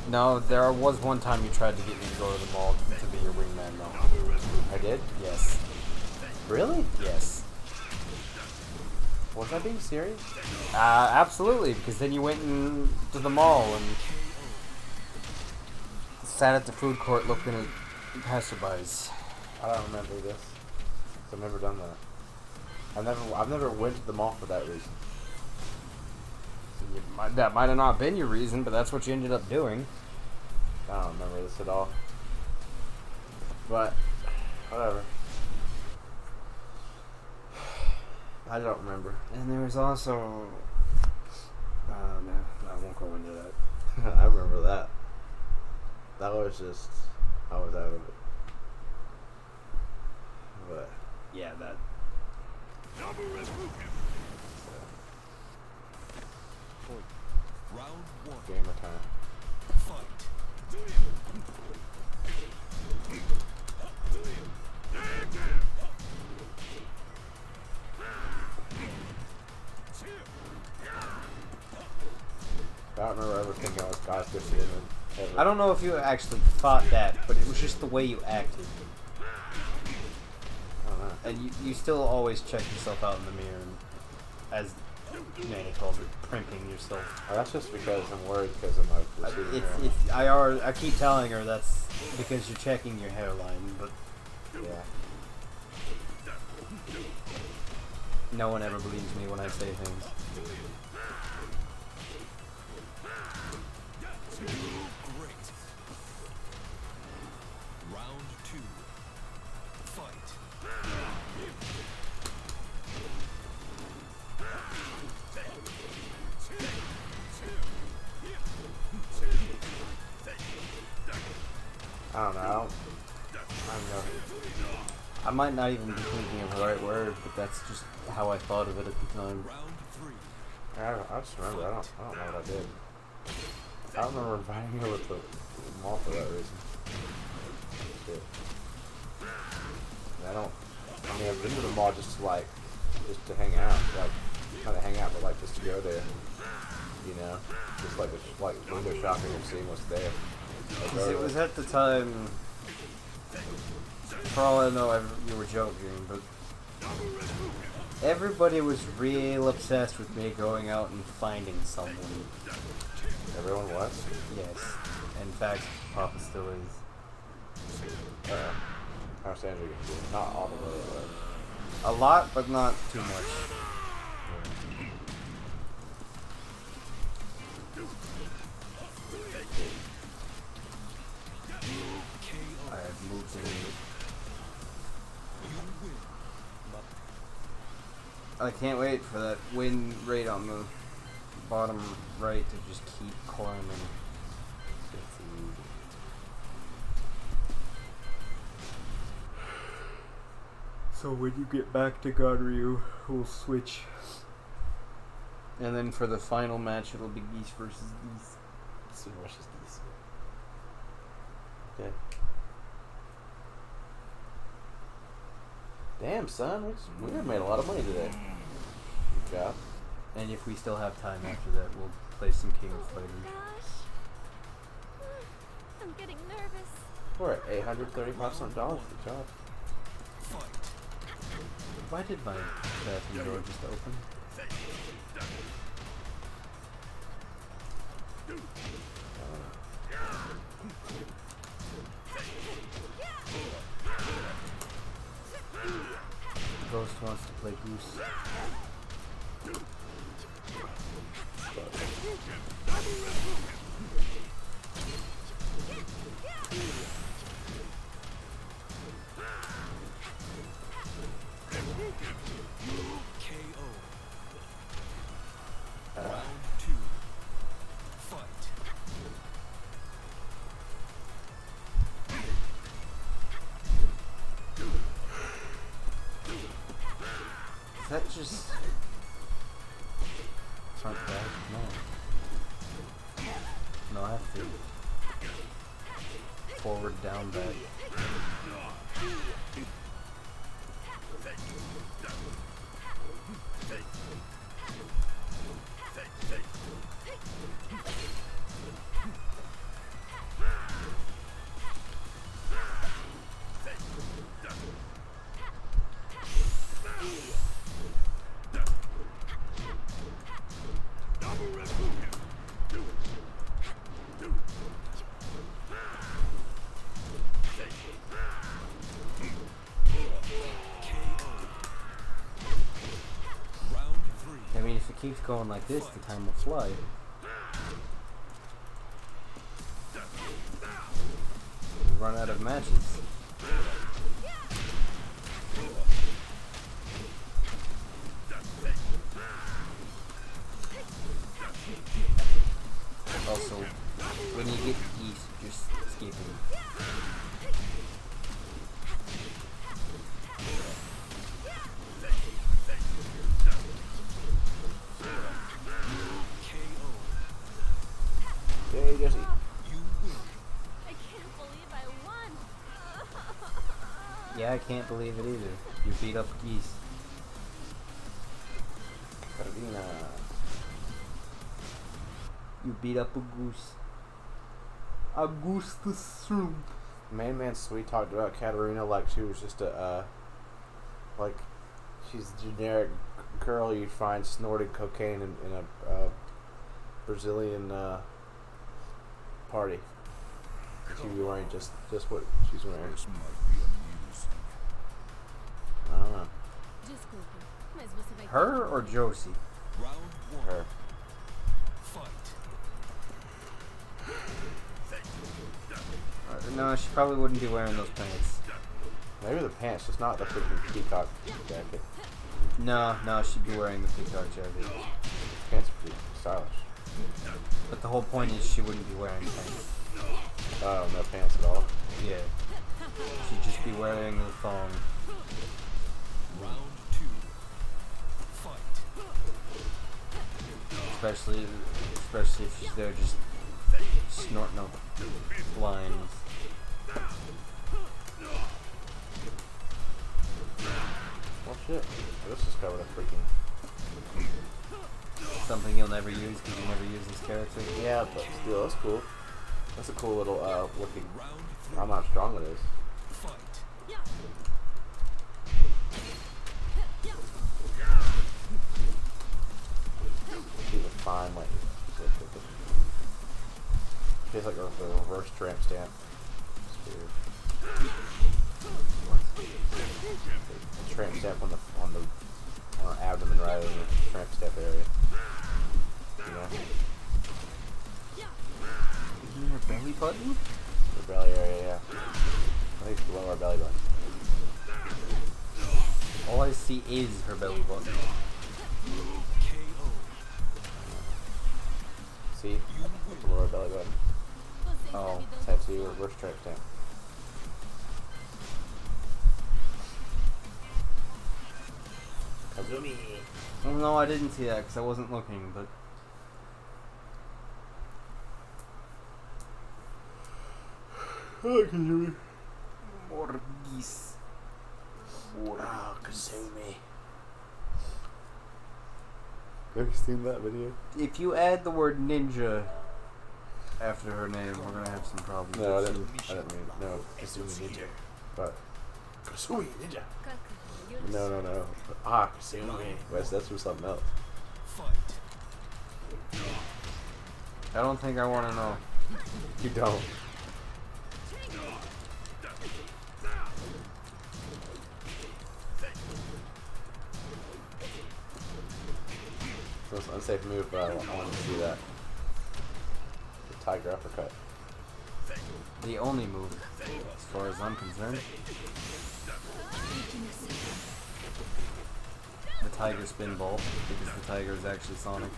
No, there was one time you tried to get me to go to the mall to be your wingman, though. I did? Yes. Really? Yes. Was I being serious? Absolutely, because then you went to the mall and sat at the food court looking at passerbys. I don't remember this. 'Cause I've never done that. I've never went to the mall for that reason. That might have not been your reason, but that's what you ended up doing. I don't remember this at all. But, whatever. I don't remember. And there was also... no, I won't go into that. I remember that. That was just... I was out of it. But... Yeah, that... Round one. Gamer time. Fight. I don't remember ever thinking I was guys gifted in it. Ever. I don't know if you actually thought that, but it was just the way you acted. I don't know. And you still always check yourself out in the mirror, and, as Manny calls it, primping yourself. Oh, that's just because I'm worried because of my receding hairline. I keep telling her that's because you're checking your hairline, but Yeah. no one ever believes me when I say things. Great. Round two. Fight. I don't know. I don't know. I might not even be thinking of the right word, but that's just how I thought of it at the time. Round three. I just remember. I don't know what I did. I don't remember inviting her with the mall for that reason. Shit. And I mean, I've been to the mall just to hang out. Like, not to hang out, but like just to go there. You know? Just like window shopping and seeing what's there. Like, It was at the time, for all I know, you were joking, but everybody was real obsessed with me going out and finding someone. Everyone was? Yes. In fact, Papa still is. I understand what you're gonna do. Not all the way, but... A lot, but not too much. I have moved in. I can't wait for that win rate on the bottom right to just keep climbing. So when you get back to Godryu, we'll switch. And then for the final match, it'll be Geese versus Geese. Geese versus Geese. Okay. Damn, son, we made a lot of money today. Good job. And if we still have time after that, we'll play some King of Fighters. Gosh. I'm getting nervous. We're at $835 something. Good job. Why did my bathroom door just open? Ghost wants to play Goose. Round two. Fight. Is that just front back? No. No, I have to forward down back. mean, if it keeps going like this, the time will fly. We'll run out of matches. Also, when you get Geese, just escape him. Yay, Jesse. I can't believe I won. Yeah, I can't believe it either. You beat up Geese. Carolina. You beat up a goose. A goose the soup. Main Man Sweet talked about Katarina like she was just a, like, she's a generic girl you'd find snorting cocaine in a Brazilian party. She'd be wearing just what she's wearing. This might be amusing. I don't know. Desculpa, mas você vai. Her or Josie? Round 1. Her. Fight. No, she probably wouldn't be wearing those pants. Maybe the pants, just not the freaking peacock jacket. No, she'd be wearing the peacock jacket. Pants are pretty stylish. But the whole point is she wouldn't be wearing pants. Oh, no pants at all. Yeah. She'd just be wearing the thong. Round 2. Fight. Especially if she's there just snorting up lines. Well, shit. This is covered a freaking. Something you'll never use because you never use this character. Yeah, but still, that's cool. That's a cool little looking. Round 3. I don't know how strong it is. Fight. She's a fine lady. She's like a reverse tramp stamp. It's weird. A tramp stamp on her abdomen rather than the tramp stamp area. You know? Isn't her belly button? The belly area, yeah. I think it's below our belly button. All I see is her belly button. KO. See? Below our belly button. Oh. Tattoo, reverse tramp stamp. Kazumi! Well, no, I didn't see that because I wasn't looking, but... Oh, Kazumi. More geese. Oh, Kazumi. Have you seen that video? If you add the word ninja after her name, we're gonna have some problems. No, I didn't mean, no, Kazumi Ninja. But, Kazumi Ninja! No. Ah, Kazumi. Wes, that's for something else. Fight. I don't think I want to know. You don't. That's an unsafe move, but I want to see that. The tiger uppercut. The only move, as far as I'm concerned. The tiger spin ball, because the tiger is actually Sonic.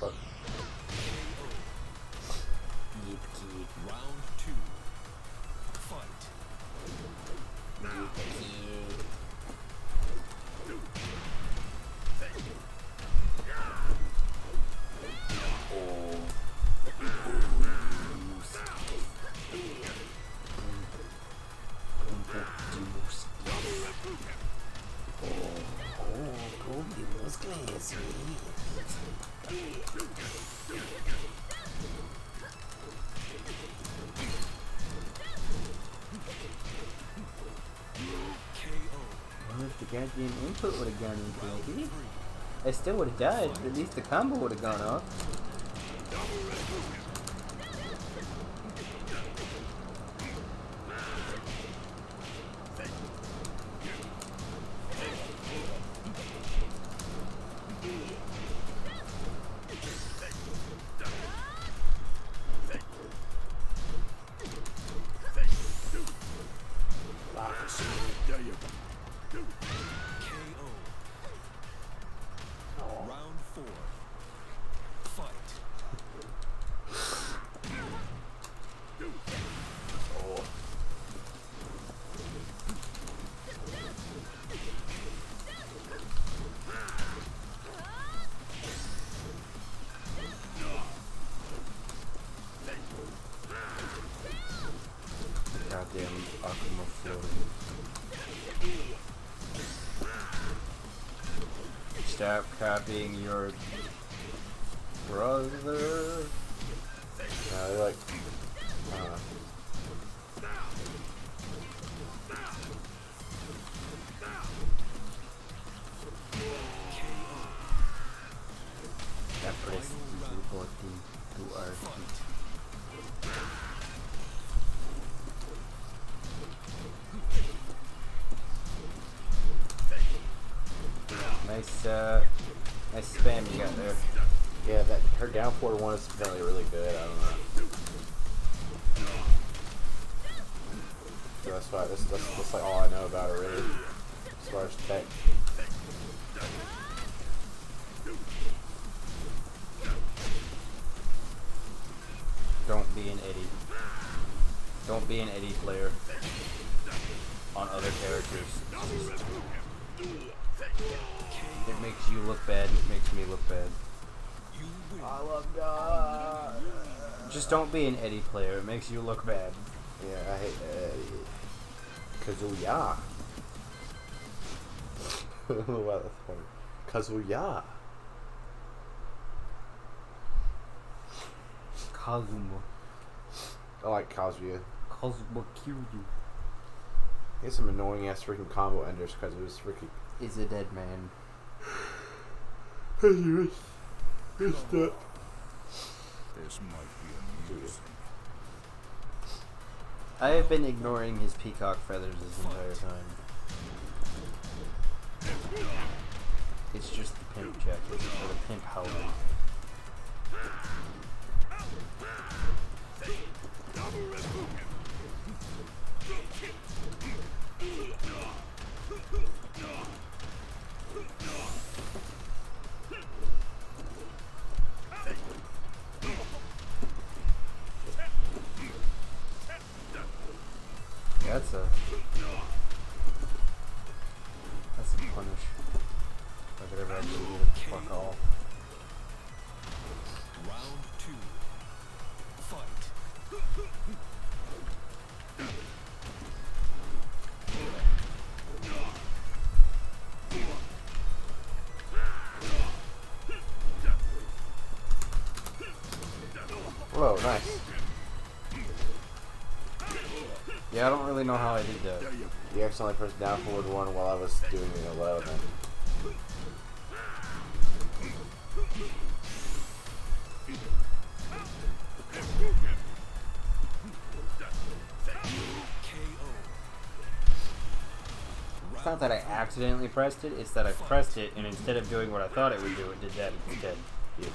Fuck. Round 2. Fight. Well, if the goddamn input would have gone into it, I still would have died, but at least the combo would have gone off. stop copying your brother. They're like, I don't know. Press reporting to our nice spam you got there. Yeah, that her down forward one is apparently really good. I don't know. So that's why that's like all I know about her really, as far as tech. Don't be an Eddie. Don't be an Eddie player on other characters. It makes you look bad. It makes me look bad. I love God. Just don't be an Eddie player. It makes you look bad. Yeah, I hate Kazuya. Wow, that's funny. Kazuya. Kazuma. I like Kazuya. Kazuma Kiryu He has some annoying ass freaking combo enders because it was freaking. is a dead man. This might be amusing. I have been ignoring his peacock feathers this entire time. It's just the pimp jacket, or the pimp helmet. Yeah, that's a punish. If I could ever actually get it to fuck off. Round 2. Fight. Whoa, nice. Yeah, I don't really know how I did that. You accidentally pressed down forward one while I was doing the low then. It's not that I accidentally pressed it, it's that I pressed it and instead of doing what I thought it would do, it did that instead. Yes.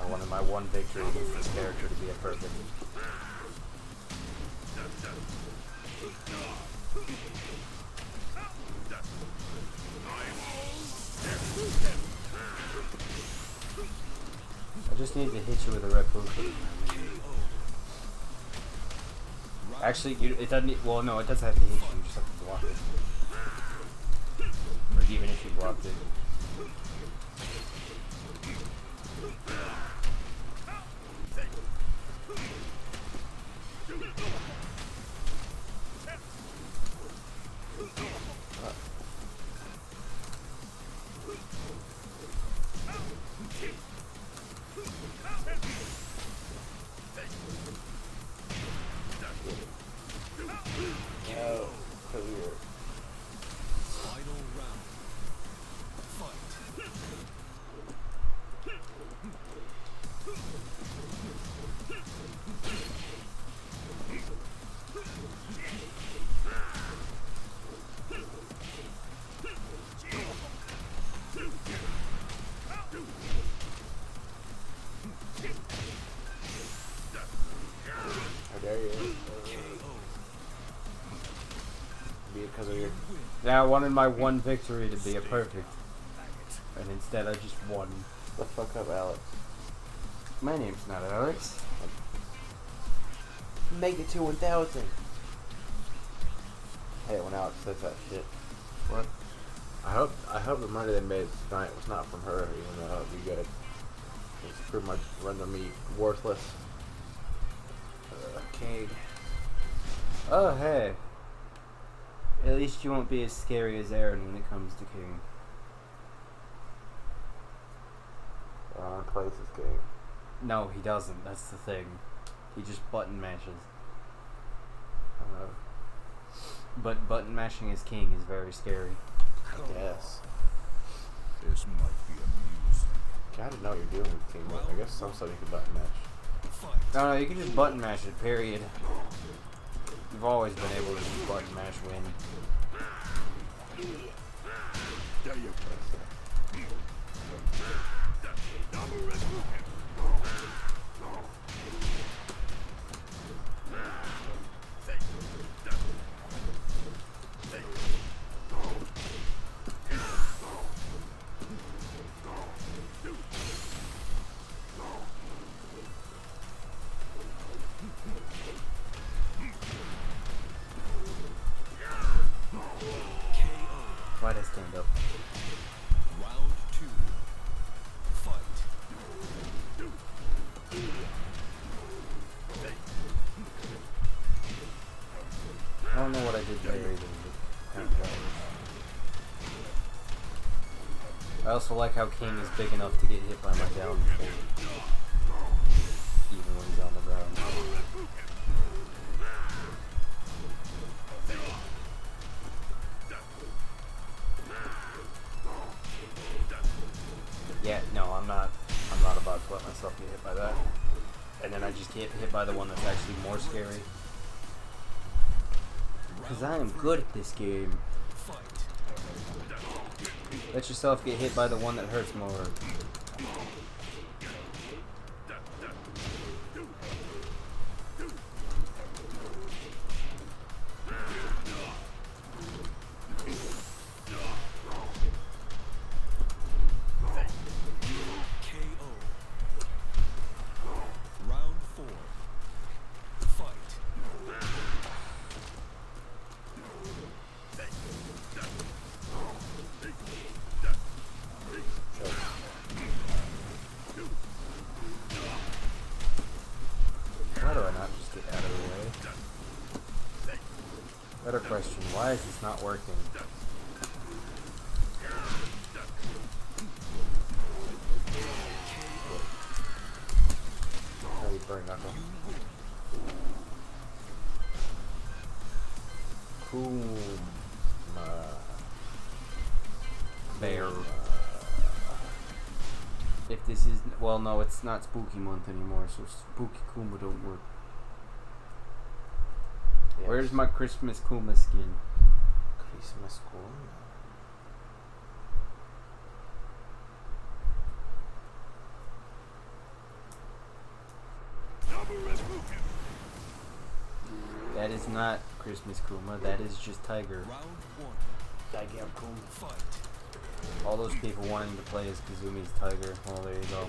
I wanted my one victory against this character to be a perfect. I just need to hit you with a red poop. Actually, it doesn't. Well, no, it doesn't have to hit you. You just have to block it. Or even if you blocked it. Oh, career. Final round. Fight. How dare you? Be it because of your. Yeah, I wanted my one victory to be a perfect. And instead I just won. The fuck up, Alex. My name's not Alex. Make it to 1,000. hate when Alex says that shit. What? I hope the money they made tonight was not from her, even though it would be good. It's pretty much render me worthless. King. Oh, hey. At least you won't be as scary as Aaron when it comes to King. Aaron plays this game. No, he doesn't. That's the thing. He just button mashes. But button mashing as King is very scary. I guess. This might be amusing. I didn't know what you're doing with King. I guess some stuff you can button match. No, you can just button mash it, period. You've always been able to just button mash win. There you Why'd I stand up? Round 2. Fight. I don't know what I did there either. I also like how King is big enough to get hit by my down thing, even when he's on the ground. Yeah, no, I'm not about to let myself get hit by that. And then I just get hit by the one that's actually more scary. Because I am good at this game. Let yourself get hit by the one that hurts more. Why do I not just get out of the way? Better question, why is this not working? How you burn knuckle? Bear. If this is, well, no, it's not spooky month anymore, so spooky Kuma don't work. Yes. Where's my Christmas Kuma skin? Christmas Kuma? That is not Christmas Kuma, that is just Tiger. Round 1. Tiger Kuma. Fight. All those people wanting to play as Kazumi's Tiger, well, there you go.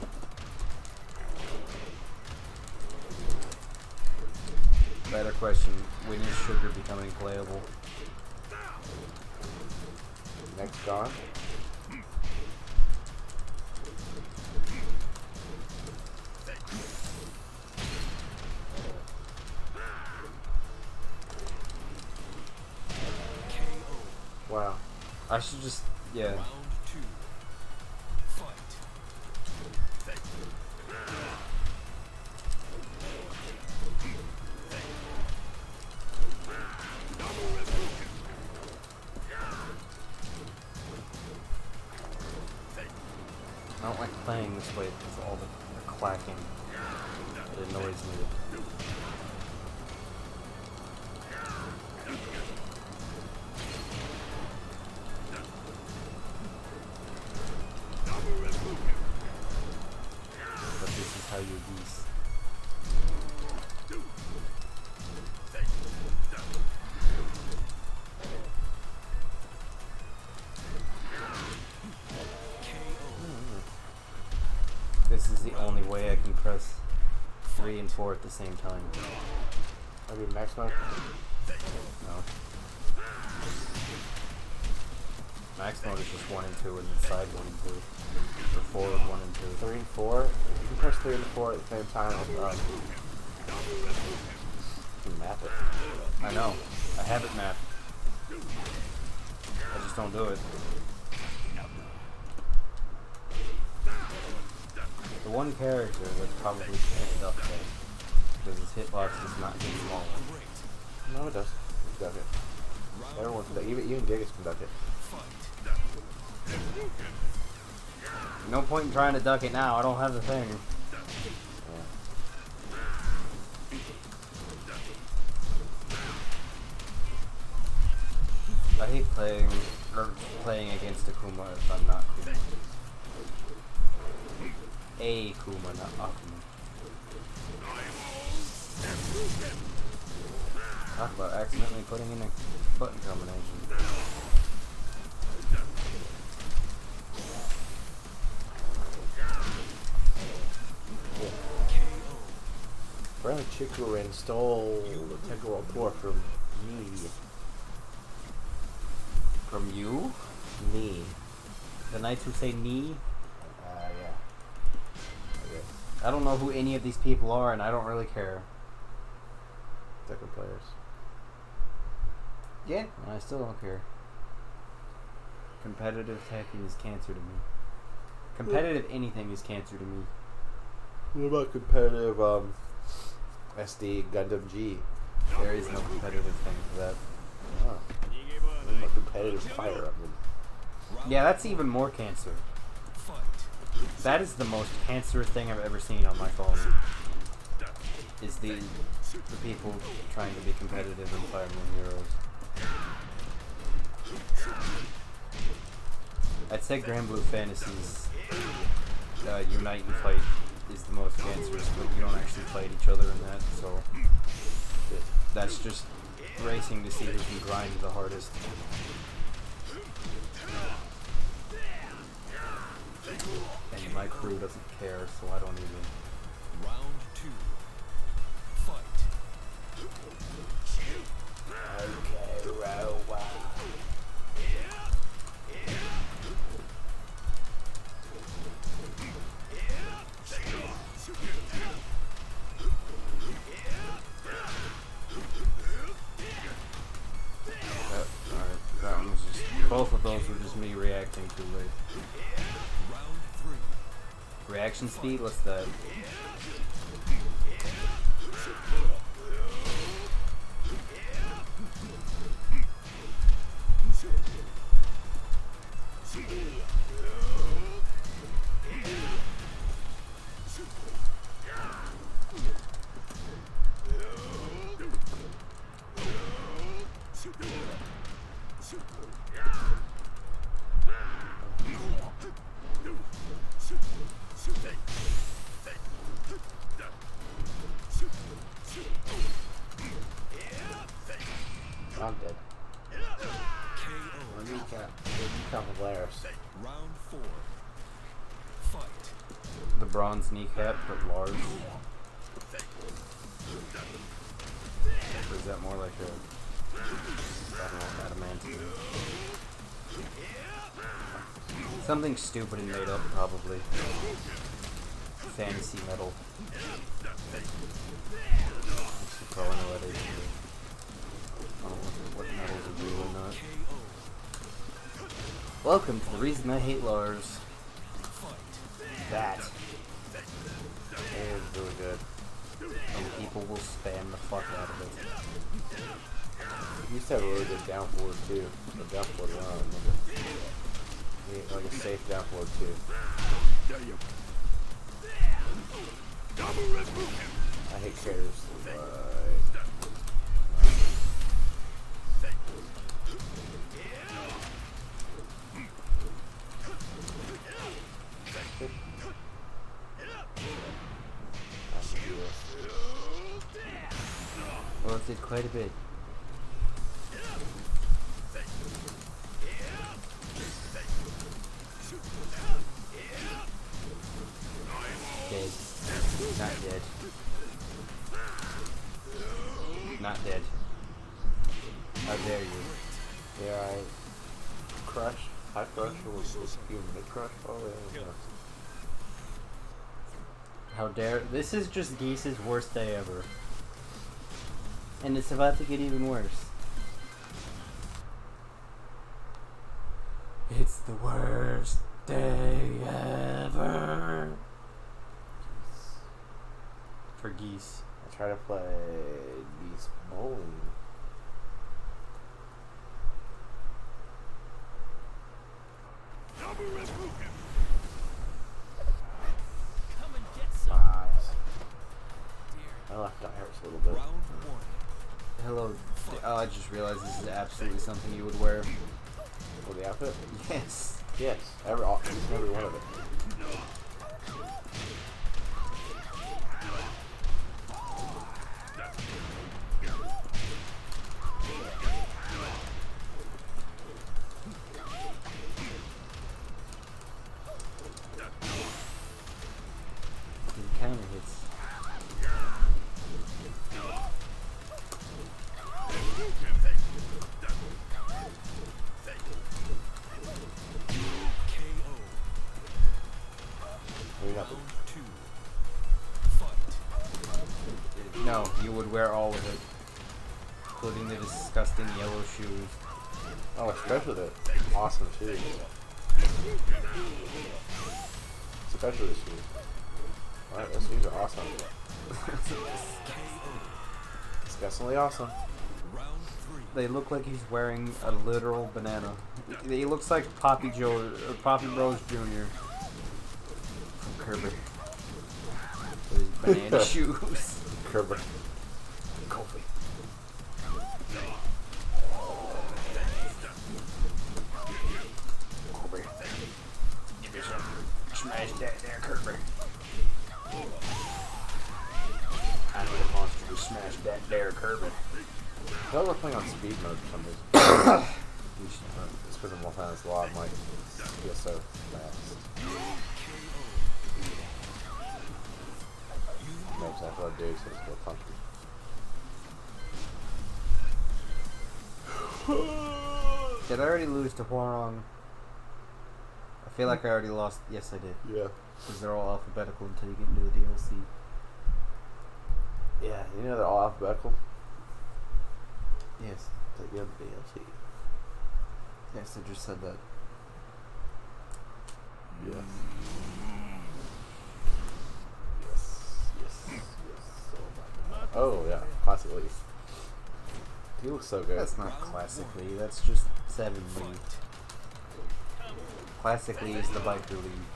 Better question, when is Sugar becoming playable? Next gone. Wow. I should just, yeah. Round 2. Fight. I don't like playing this way because of all the clacking. It annoys me. But this is how you Geese. This is the only way I can press 3 and 4 at the same time. Maybe max mode? No. Max mode is just 1 and 2, and then side 1 and 2. Or forward 1 and 2. 3 and 4. You can press 3 and 4 at the same time. You can map it. I know. I have it mapped. I just don't do it. The one character that probably can't duck that because his hitbox is not too small. No, it does. It's duck it. Everyone can duck. Even Gigas can duck it. No point in trying to duck it now. I don't have the thing. I hate playing against Akuma if I'm not Kuma. A Kuma, not Akuma. Talk about accidentally putting in a button combination. Apparently Chikurin stole the Tekken World Tour from me. From you? Me. The knights who say knee? Yeah. Okay. I don't know who any of these people are, and I don't really care. Tekken players. Yeah, I still don't care. Competitive Tekken is cancer to me. Competitive anything is cancer to me. What about competitive SD Gundam G? There is no competitive thing for that. Oh. What about competitive Fire Emblem? Yeah, that's even more cancer. That is the most cancerous thing I've ever seen on my phone. Is the people trying to be competitive in Fire Emblem Heroes. I'd say Grand Blue Fantasies Unite and Fight is the most cancerous, but you don't actually fight each other in that, so that's just racing to see who can grind the hardest. And my crew doesn't care, so I don't even. Round 2. Fight. Okay, row one. Alright, that one was just. Both of those were just me reacting too late. Round 3. Reaction speed? What's that? I'm dead. KO. Recap of Laris. Round 4. Fight. The bronze kneecap, but Lars. Or is that more like a, I don't know, adamantine? Something stupid and made up, probably. Fantasy metal. Actually, probably know what it is. I don't know what metals are real or not. Welcome to the reason I hate Lars. That. It is really good. Some people will spam the fuck out of it. He used to have a really good down forward too. Or down forward one, I don't remember. He had like a safe down forward too. I hate characters like Well, it did quite a bit. Dead. Not dead. Not dead. How dare you? Yeah, crush, high crush, or even mid crush, probably. I don't know. How dare... This is just Geese's worst day ever. And it's about to get even worse. It's the worst day ever. For Geese. I try to play Geese bowling. My left eye hurts a little bit. Hello. Oh, I just realized this is absolutely something you would wear. For the outfit? Yes. Yes, every one of it. It counter hits. No, you would wear all of it, including the disgusting yellow shoes. Oh, especially the awesome shoes. Especially the shoes. Alright, those shoes are awesome. Disgustingly awesome. They look like he's wearing a literal banana. He looks like Poppy Rose Jr. from Kirby. With his banana shoes. Kerber. Kofi. Kobe. Give me some. Smash that there, Kerber. I need a monster to smash that there, Kerber. I thought we're playing on speed mode for some reason. It's because I'm walking on this law, I'm like, feel so fast. No, exactly what I do, so it's real funky. Did I already lose to Huarong? I feel like I already lost. Yes, I did. Yeah. Because they're all alphabetical until you get into the DLC. Yeah, you know they're all alphabetical? Yes. Like you have the DLC. Yes, I just said that. Yes. Yes. Oh, yeah. Classic Leaf. He looks so good. That's not classically. That's just 7 Leaf. Classically is the biker league.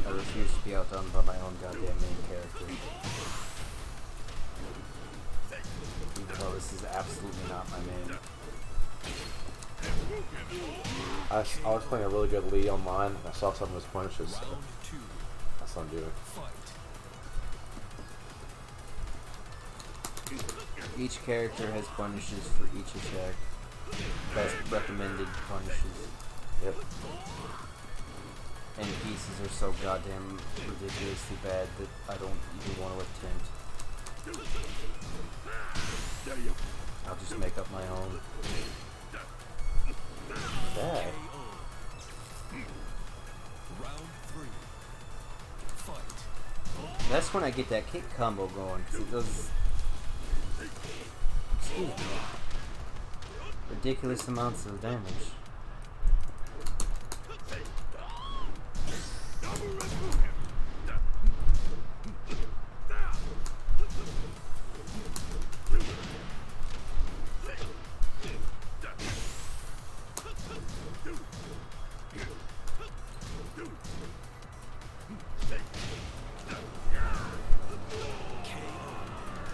I refuse to be outdone by my own goddamn main character. Even though this is absolutely not my main. I was playing a really good Lee online, and I saw some of his punishes, so that's what I'm doing. Each character has punishes for each attack. Best recommended punishes. Yep. And pieces are so goddamn ridiculously bad that I don't even want to attempt. I'll just make up my own. Bad. That's when I get that kick combo going, 'cause it does, excuse me, ridiculous amounts of damage.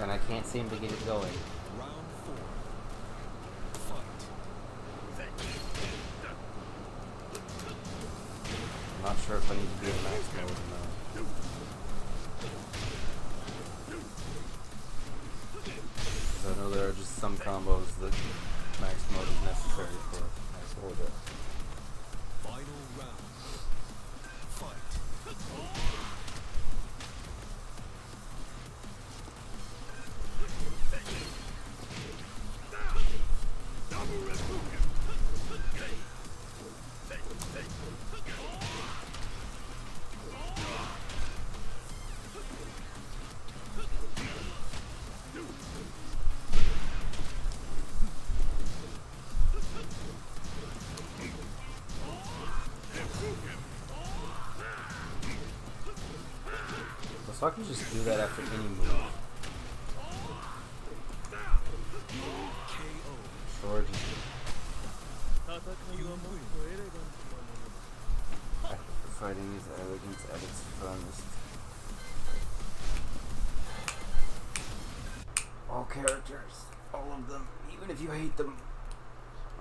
And I can't seem to get it going. I'm not sure if I need to be in max mode or not. So some combos that max mode is necessary for max order. Final round. Fight. So I can just do that after any move. Sure, just fighting is arrogance at its finest. All characters, all of them, even if you hate them.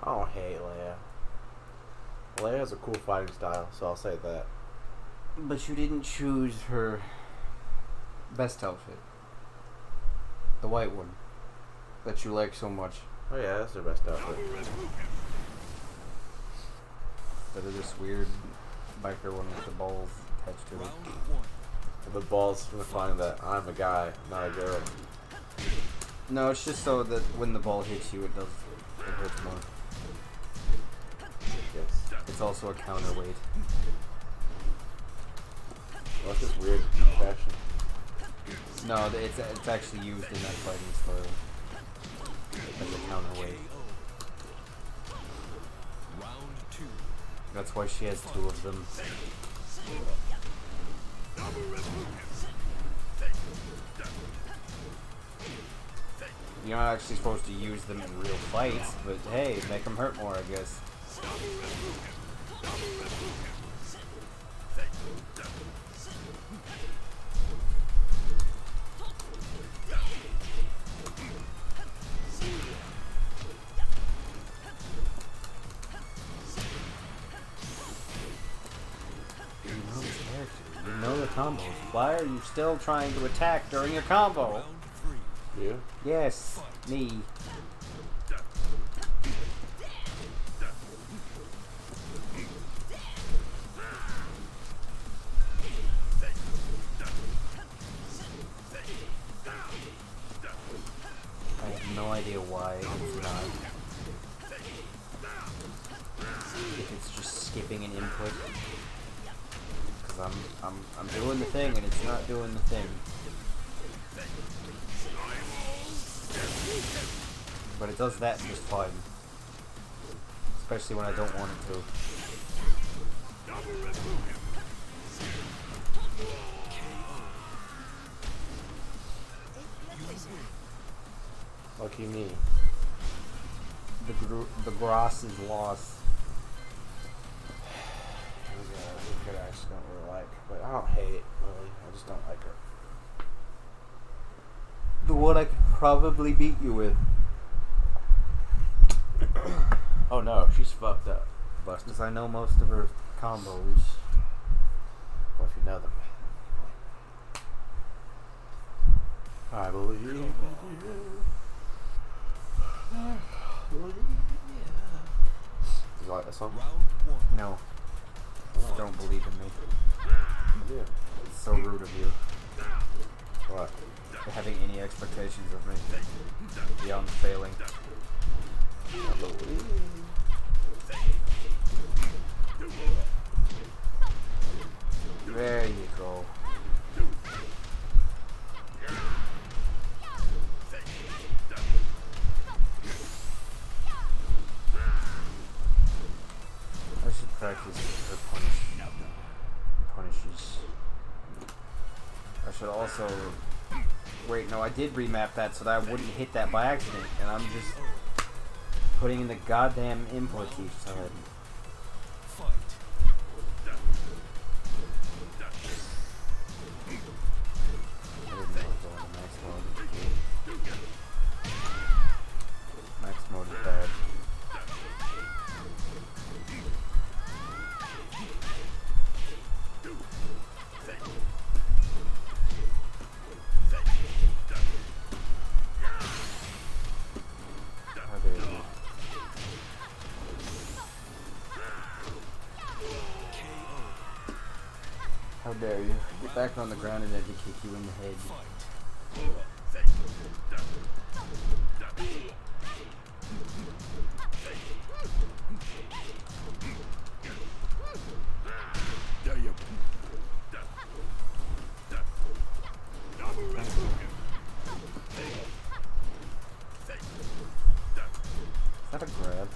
I don't hate Leia. Leia has a cool fighting style, so I'll say that. But you didn't choose her best outfit. The white one. That you like so much. Oh yeah, that's their best outfit. Instead of this weird biker one with the balls attached to it. Round one. The balls from finding that I'm a guy, not a girl. No, it's just so that when the ball hits you, it hurts more. Yes. It's also a counterweight. Well, that's just weird fashion. No, it's actually used in that fighting style as a counterweight. Round two. That's why she has two of them. You're not actually supposed to use them in real fights, but hey, make them hurt more, I guess. You know this character. You know the combos. Why are you still trying to attack during your combo? Round three. You? Yes, me. I have no idea why it's not. If it's just skipping an input. Because I'm doing the thing and it's not doing the thing. But it does that just fine. Especially when I don't want it to. Lucky me. The grass is lost. We could actually don't really like, but I don't hate Lily. I just don't like her. The one I could probably beat you with. Oh no, she's fucked up. Busted. Because I know most of her combos. Well, if you know them. I believe in you. You like that song? Round one. No. Don't believe in me. Yeah. It's so rude of you. What? For having any expectations of me. Beyond failing. I believe. There you go. I should practice her punishes. I should also... Wait, no, I did remap that so that I wouldn't hit that by accident, and I'm just putting in the goddamn inputs each time. Fight. I didn't know I was going to max mode. Max mode is bad. dare you? Get back on the ground and let me kick you in the head. Is that a grab?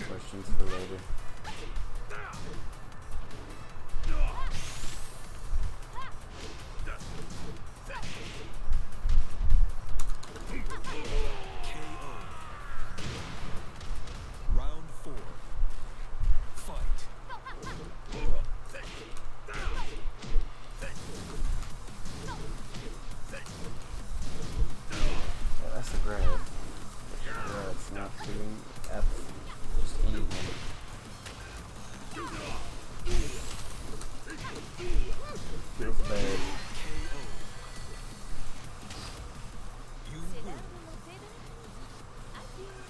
Questions for later. Round 4. Fight. Yeah, that's a grab. Yeah, it's not doing just anything. Feels bad. You Say win. that a little later. I feel.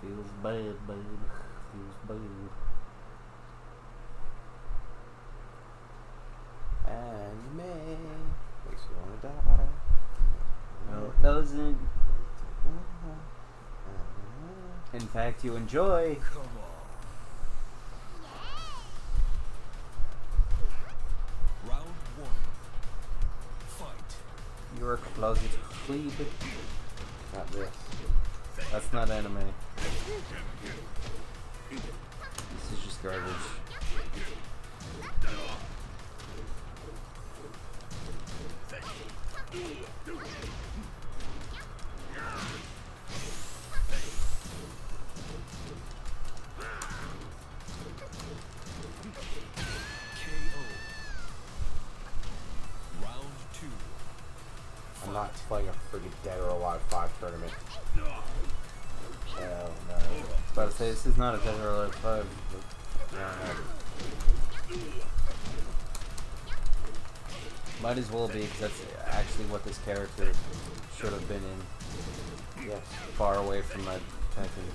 Feels bad, babe. Feels bad. Anime makes you wanna die. No, it doesn't. In fact, you enjoy. Come on. Round 1. Fight. You're a closet plebe. Not this. That's not anime. This is just garbage. KO. Round 2. I'm not playing a freaking Dead or Alive 5 tournament. Hell no. I was about to say, this is not a Dead or Alive 5. But might as well be, because that's actually what this character should have been in. Yes. Far away from my Tekken.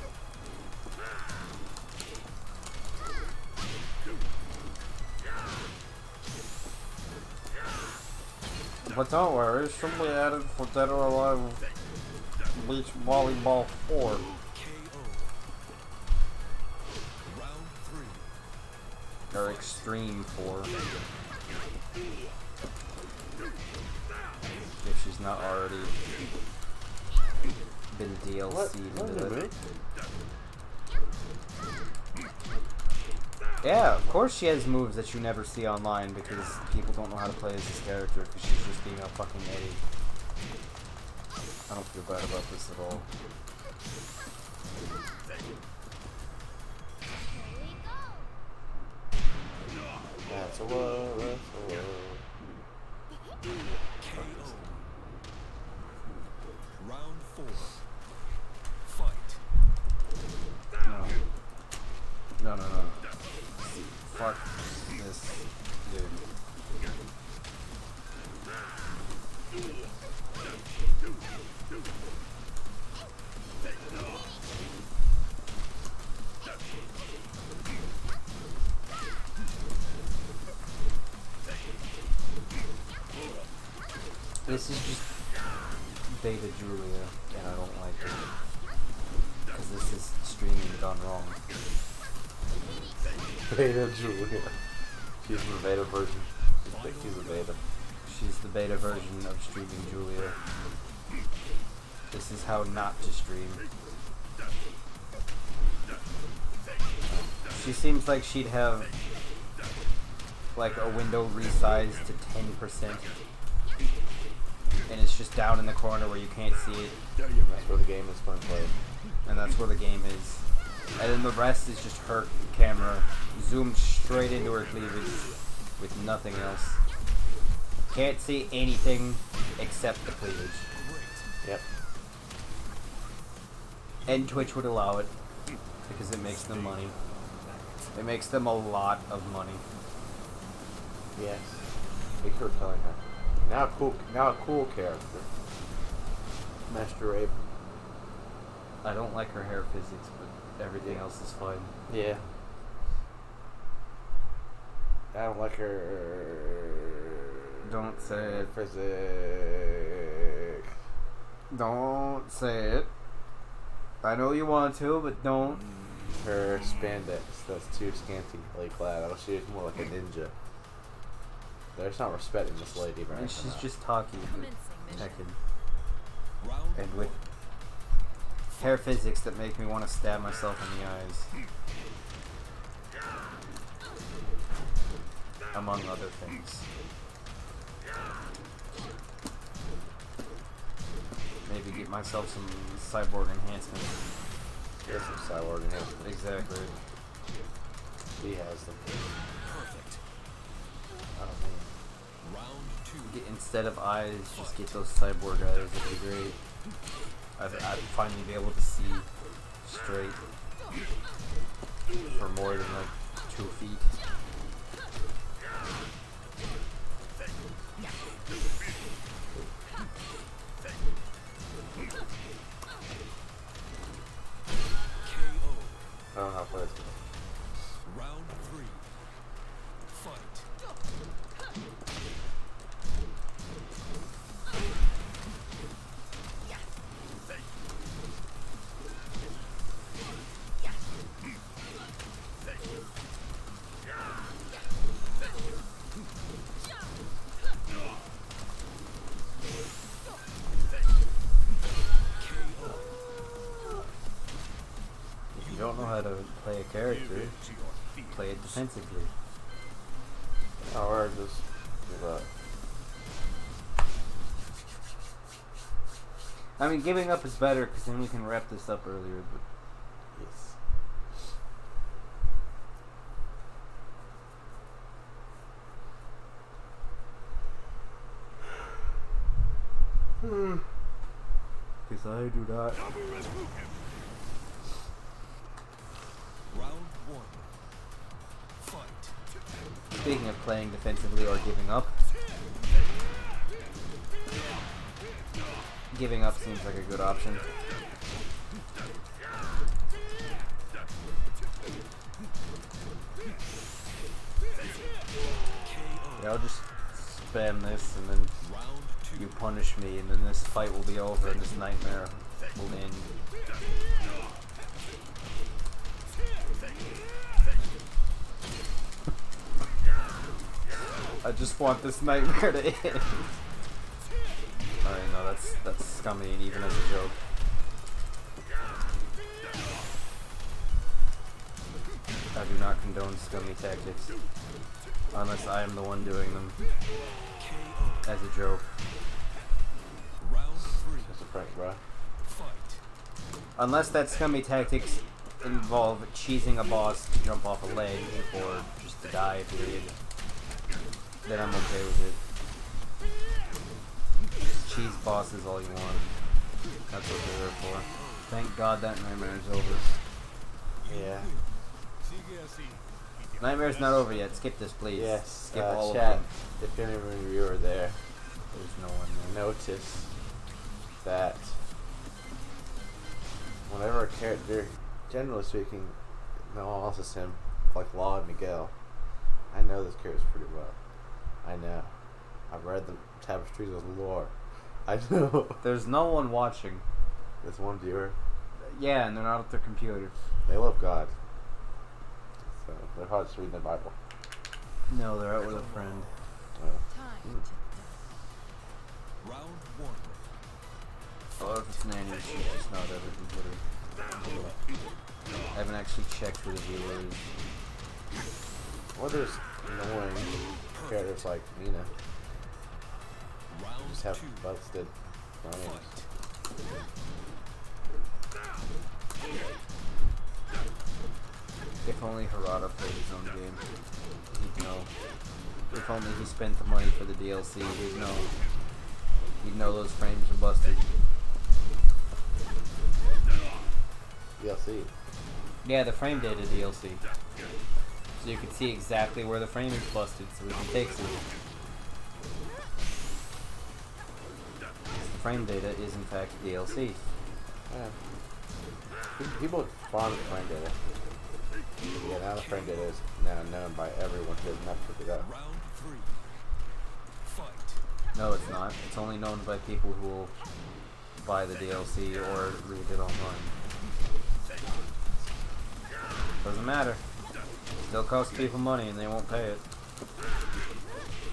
But don't worry, somebody added for Dead or Alive Beach Volleyball 4. KO. Round 3. Or Extreme 4. If she's not already been DLC'd into it. Yeah, of course she has moves that you never see online because people don't know how to play as this character because she's just being a fucking Eddie. I don't feel bad about this at all. That's a love, that's a love. KO. Round 4. Fight. No. Fuck this dude. This is just beta Julia, and I don't like it. Because this is streaming gone wrong. Beta Julia. She's the beta version. She's the beta. She's the beta version of streaming Julia. This is how not to stream. She seems like she'd have like a window resized to 10%. And it's just down in the corner where you can't see it. That's where the game is when played. And that's where the game is. And then the rest is just her camera zoomed straight into her cleavage with nothing else. Can't see anything except the cleavage. Yep. And Twitch would allow it because it makes them money. It makes them a lot of money. Yes. Make her killing her. Now a cool character. Master Rape. I don't like her hair physics, but everything else is fine. Yeah. I don't like her. Don't say it. Physics. Don't say it. I know you want to, but don't. Her spandex. That's too scantily clad. I wish she was more like a ninja. They're just not respecting this lady, right? And she's just talking Commencing mission. Tekken. And with hair physics that make me want to stab myself in the eyes. Among other things. Maybe get myself some cyborg enhancement. There's some cyborg enhancement. Exactly. She has them. Perfect. Oh man. Round 2. Instead of eyes, just get those cyborg eyes. That'd be great. I'd finally be able to see straight for more than like 2 feet. I don't know how to play this. Round 3. Fight. If you don't know how to play a character, To your feet. play it defensively. Or just give up. I mean, giving up is better because then we can wrap this up earlier. But Yes. because I do not. Round 1. Fight. Speaking of playing defensively or giving up, giving up seems like a good option. Yeah, I'll just spam this and then Round 2. you punish me and then this fight will be over and this nightmare will end. I just want this nightmare to end. Alright, no, that's scummy and even as a joke. I do not condone scummy tactics. Unless I am the one doing them. KO. As a joke. Round 3. Just a prank, bro. Fight. Unless that scummy tactics involve cheesing a boss to jump off a leg or just to die, period. Then I'm okay with it. Cheese bosses all you want. That's what they're there for. Thank God that nightmare's over. Yeah. Sigue así. Nightmare's not over yet. Skip this, please. Yes. Skip all chat. of them. If any of you are there, There's no one there. notice that whenever a character, generally speaking, no one else is him, like Law and Miguel, I know this character pretty well. I know. I've read the tapestries of lore. I know. There's no one watching. There's one viewer. Yeah, and they're not at their computer. They love God. So they're probably just reading the Bible. No, they're out with a friend. Time to die. Round 1. Or if it's Nanny, she's just not at her computer. I haven't actually checked who the viewer is. Or there's annoying characters like Nina. Round Just have 2. busted names. If only Harada played his own game, he'd know. If only he spent the money for the DLC, he'd know. He'd know those frames are busted. DLC. Yeah, the frame data DLC. So you can see exactly where the frame is busted so we can fix it. frame data is in fact DLC. Yeah. People farm the frame data. Yeah, now the frame data is now known by everyone who has not picked it up. Round 3. Fight. No, it's not. It's only known by people who will buy the DLC or read it online. Doesn't matter. Still costs people money and they won't pay it.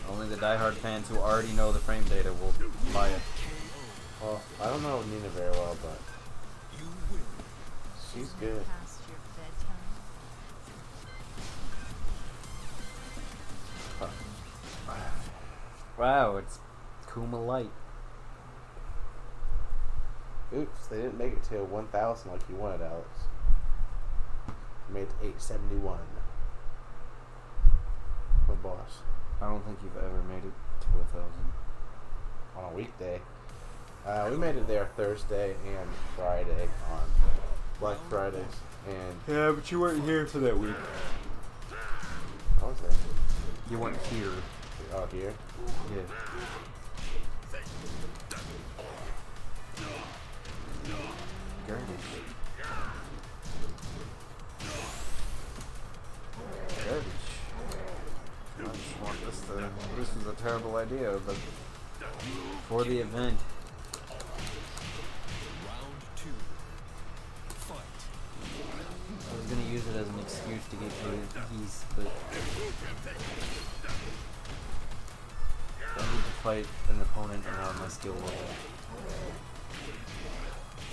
Only the diehard fans who already know the frame data will buy it. Well, I don't know Nina very well, but You win. she's good. Past your bedtime. Wow, it's Kuma Light. Oops, they didn't make it to 1,000 like you wanted, Alex. You made it to 871. Good boss. I don't think you've ever made it to 1,000. On a weekday. We made it there Thursday and Friday on Black Fridays. And Yeah, but you weren't here for that week. I was there. You weren't here. Oh, here? Yeah. Garbage. Garbage. I just want this to. This is a terrible idea, but for the event, Round 2. Fight. I was gonna use it as an excuse to get rid of Geese, but I need to fight an opponent around my skill level,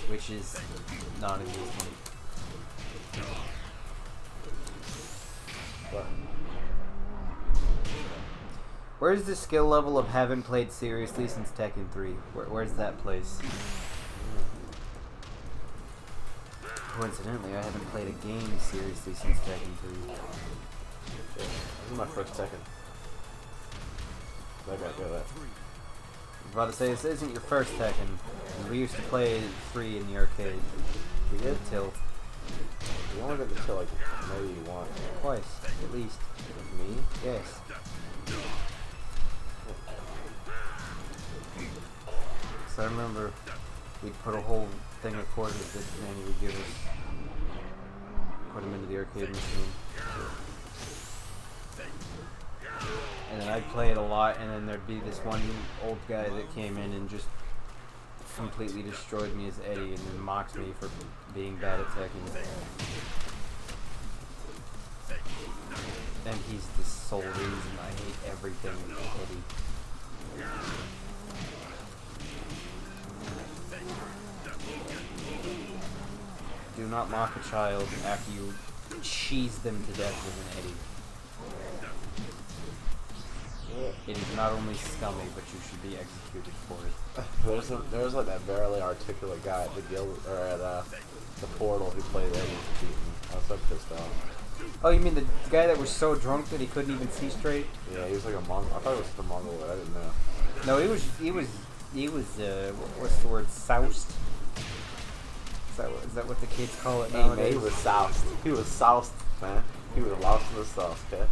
which is not existent. But Where's the skill level of haven't played seriously since Tekken 3? Where's that place? Coincidentally, I haven't played a game seriously since Tekken 3. this is my first Tekken. I gotta go that. I was about to say, this isn't your first Tekken. We used to play 3 in the arcade. We did? Till We only did it till like maybe once. twice, at least. With me? Yes. So I remember we'd put a whole thing of quarters that Manny would give us. Put them into the arcade machine. And then I'd play it a lot, and then there'd be this one old guy that came in and just completely destroyed me as Eddie and then mocked me for being bad at Tekken. And he's the sole reason I hate everything with Eddie. Do not mock a child after you cheese them to death with an Eddie. It is not only scummy, but you should be executed for it. There's like that barely articulate guy at the guild or at the portal who played Eddie to beat me. I was so pissed off. Oh, you mean the guy that was so drunk that he couldn't even see straight? Yeah, he was like a Mongol. I thought it was the Mongol. I didn't know. No, he was what's the word? Soused? Is that what the kids call it Hey, man, nowadays? he was soused. He was soused, man. He was lost in the sauce, okay?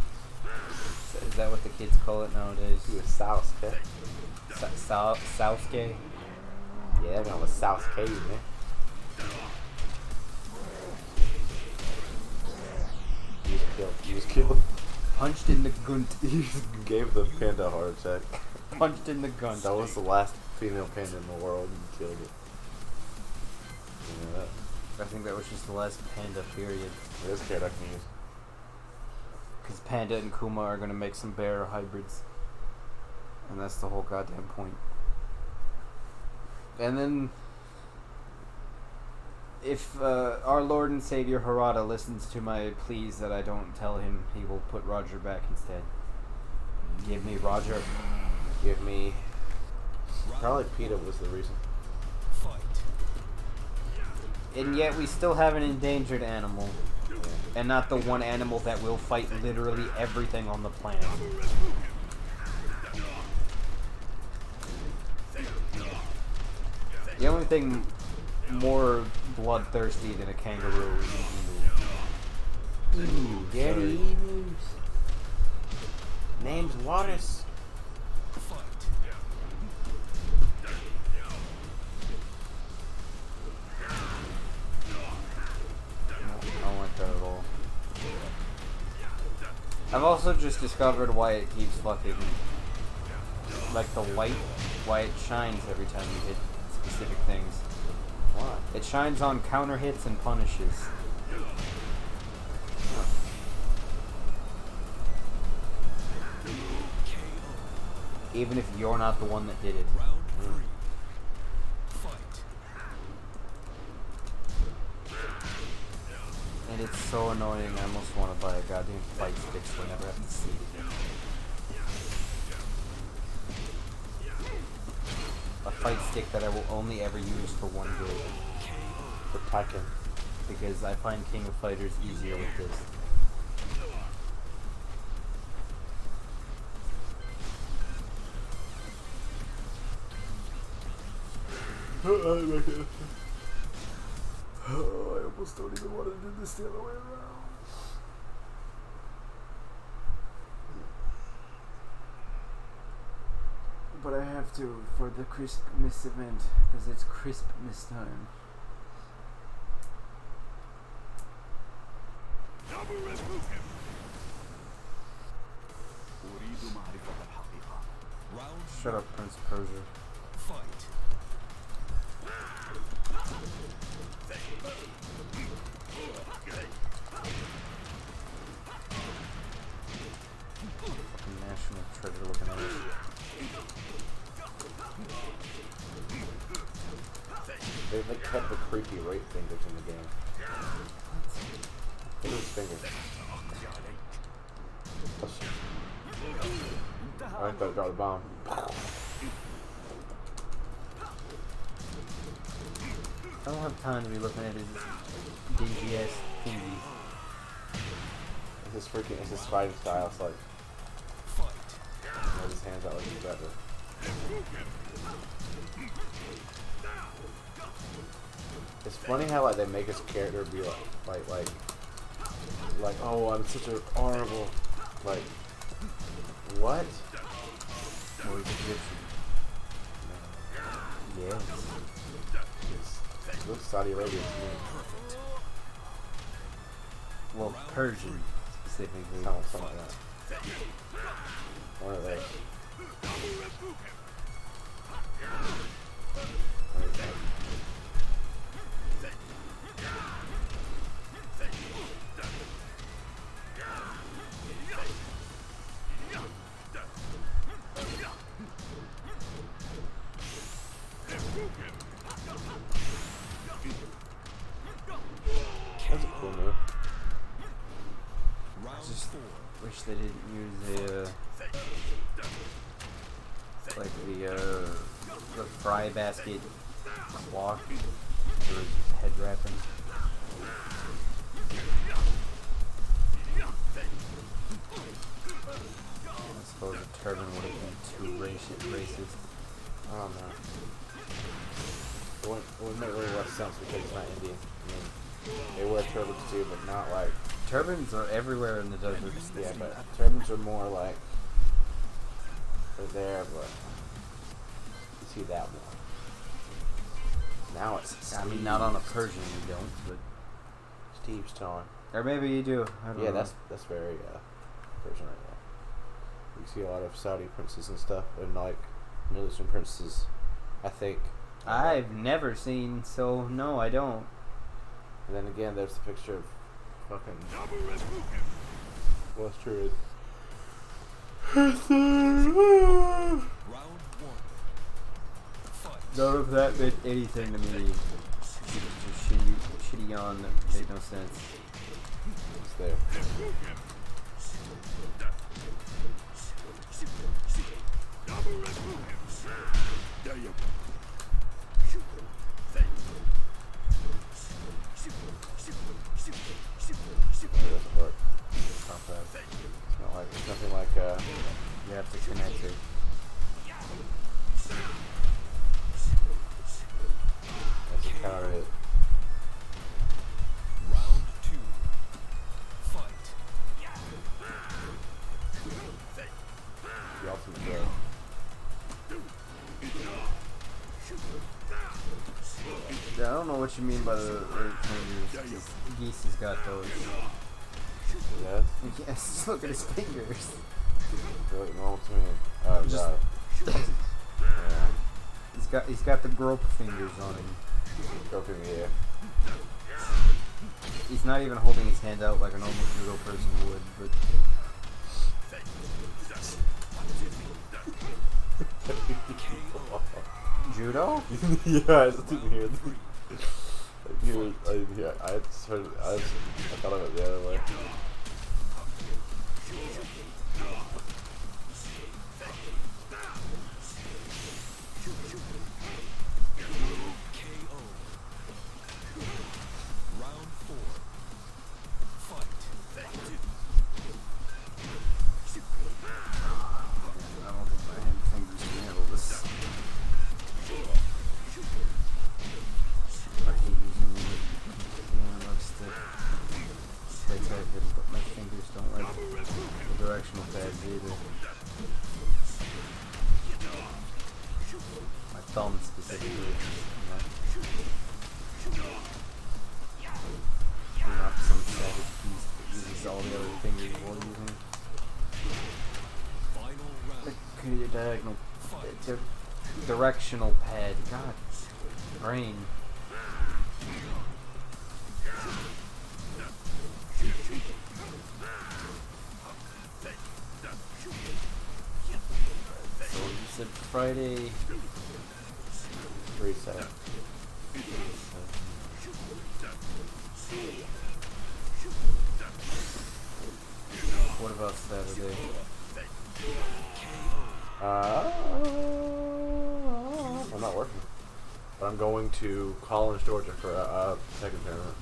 Is that what the kids call it nowadays? He was soused, okay? Southgate? Yeah, that man was soused cave, man. He was killed. He was killed. Punched in the gunt. He gave the panda a heart attack. Punched in the gunt. That was the last female panda in the world, and he killed it. You know that? I think that was just the last panda period. There's a carrot I can use. Because Panda and Kuma are going to make some bear hybrids. And that's the whole goddamn point. And then, if our Lord and Savior Harada listens to my pleas that I don't tell him, he will put Roger back instead. Give me Roger. Give me... Probably PETA was the reason. Fight. And yet we still have an endangered animal. Yeah. And not the one animal that will fight literally everything on the planet. The only thing more bloodthirsty than a kangaroo is an emu. Ooh, Daddy Emus. Name's Waters. Fight. I've also just discovered why it keeps fucking like the light, why it shines every time you hit specific things. Why? It shines on counter hits and punishes. Even if you're not the one that did it. Round 3. Fight. And it's so annoying, I almost want to buy a goddamn fight stick so I never have to see it again. A fight stick that I will only ever use for one build. For Tekken. Because I find King of Fighters easier with this. I almost don't even want to do this the other way around. But I have to for the Crispmas event, because it's Crispmas time. Round Shut up, Prince Persia. fight. Fucking national treasure looking at it. They like kept the creepy right fingers in the game. Look at his fingers. I think that got the bomb. I don't have time to be looking at his dingy ass thingies. It's his fighting style. It's like, he has his hands out like he's better. It's funny how like they make his character be like oh, I'm such a horrible, like, what? Oh, he's Egyptian. Yes. It looks Saudi Arabia to me. Well, Persian specifically. Something like that. One of those. That's a cool move. I just wish they didn't use the fry basket cloth for his head wrapping. I suppose a turban would have been too racist. I don't know. It wouldn't make really much sense because it's not Indian. I mean, they wear turbans too, but not like. Turbans are everywhere in the desert. Yeah, but turbans are more like. They're there, but. You see that more. Now it's. I mean, not on a Persian you don't, but. Steve's tone. Or maybe you do. I don't Yeah, know. that's very Persian right there. You see a lot of Saudi princes and stuff, and like Middle Eastern princes. I think. I've never seen, so no, I don't. And then again, there's the picture of fucking. Well, it's true. Round 1. Fight. None of that meant anything to me. Just shitty yawn that made no sense. It's there. It doesn't work. It's not bad. It's not like. It's nothing like. You have to connect it. That's a counter hit. Round 2. Fight. The ultimate throw. Yeah, I don't know what you mean by the earth changers. Geese has got those. Yes. Yes, just look at his fingers. They look normal to me. Oh Just- god. Yeah. He's got the grope fingers on him. Go through me, yeah. He's not even holding his hand out like a normal judo person would, but judo? Yeah, I just didn't hear that. I thought of it the other way. Round 4. Fight. I don't think my hand fingers can handle this. I hate using the analog stick. It's good, but my fingers don't like the directional pads either. My thumb specifically. Not some savage beast that uses all the other fingers while using Final round. the diagonal, the directional pad. God, brain. So you said Friday. Reset. What about Saturday? I'm not working. But I'm going to Collins, Georgia for a Tekken tournament.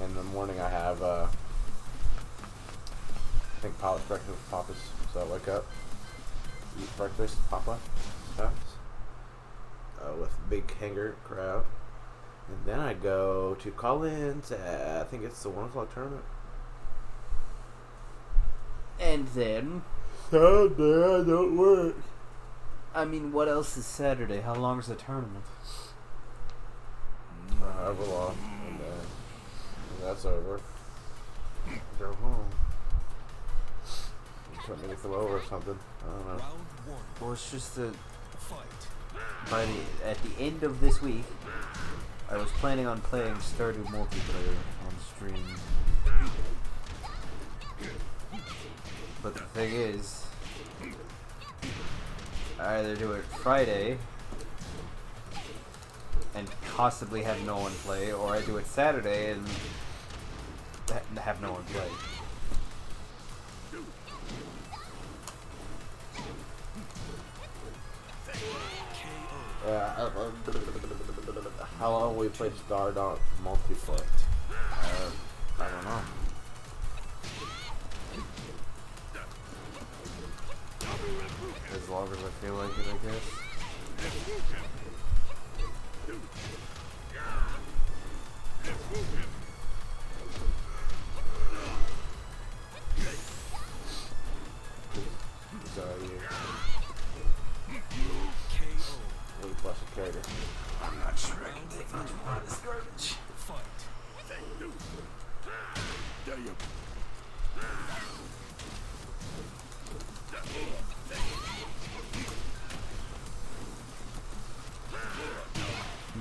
And in the morning I have, I think pilot's breakfast with Papa's. So I wake up, eat breakfast, Papa, stuff, with a big hanger crowd. And then I go to Collins at, I think it's the 1 o'clock tournament. And then, Saturday I don't work. I mean, what else is Saturday? How long is the tournament? However long. And then when that's over, go home. Put me some over or something. I don't know. Round 1. Well, it's just that Fight. at the end of this week, I was planning on playing Stardew multiplayer on stream. But the thing is, I either do it Friday and possibly have no one play, or I do it Saturday and have no one play. How long will we play Stardom multiplayer? I don't know. As long as I feel like it, I guess. So you really busted character. I'm not sure I can take much more of this garbage. Fight.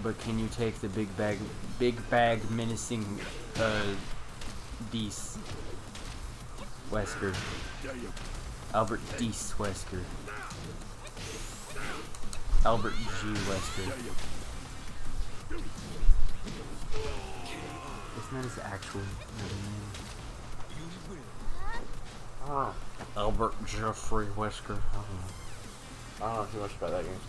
But can you take the big bag menacing Geese Wesker? Albert Geese Wesker. Albert G. Wesker. Isn't that his actual name? Ah, Albert Jeffrey Wesker. I don't know. I don't know too much about that game.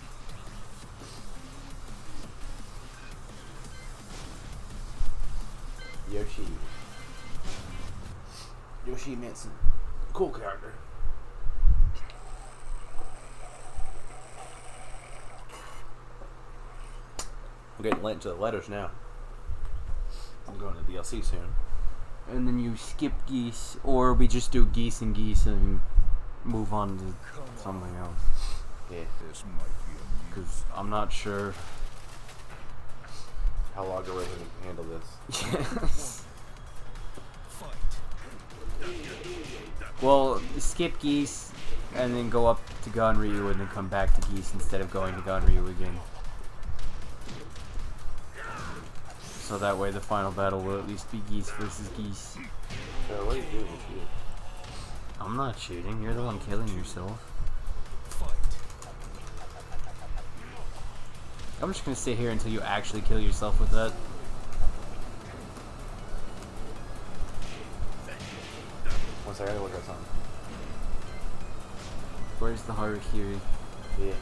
Yoshi Manson. Cool character. I'm getting late into the letters now. I'm going to DLC soon. And then you skip Geese, or we just do Geese and Geese and move on to something else. Yeah. This might be a Because I'm not sure. How Logarithm can handle this. Yes. Well, skip Geese, and then go up to Ganryu, and then come back to Geese instead of going to Ganryu again. So that way the final battle will at least be Geese versus Geese. So what are you doing with you? I'm not shooting, you're the one killing yourself. I'm just gonna sit here until you actually kill yourself with that. One second, I gotta look at something. Where's the Harakiri? Yeah.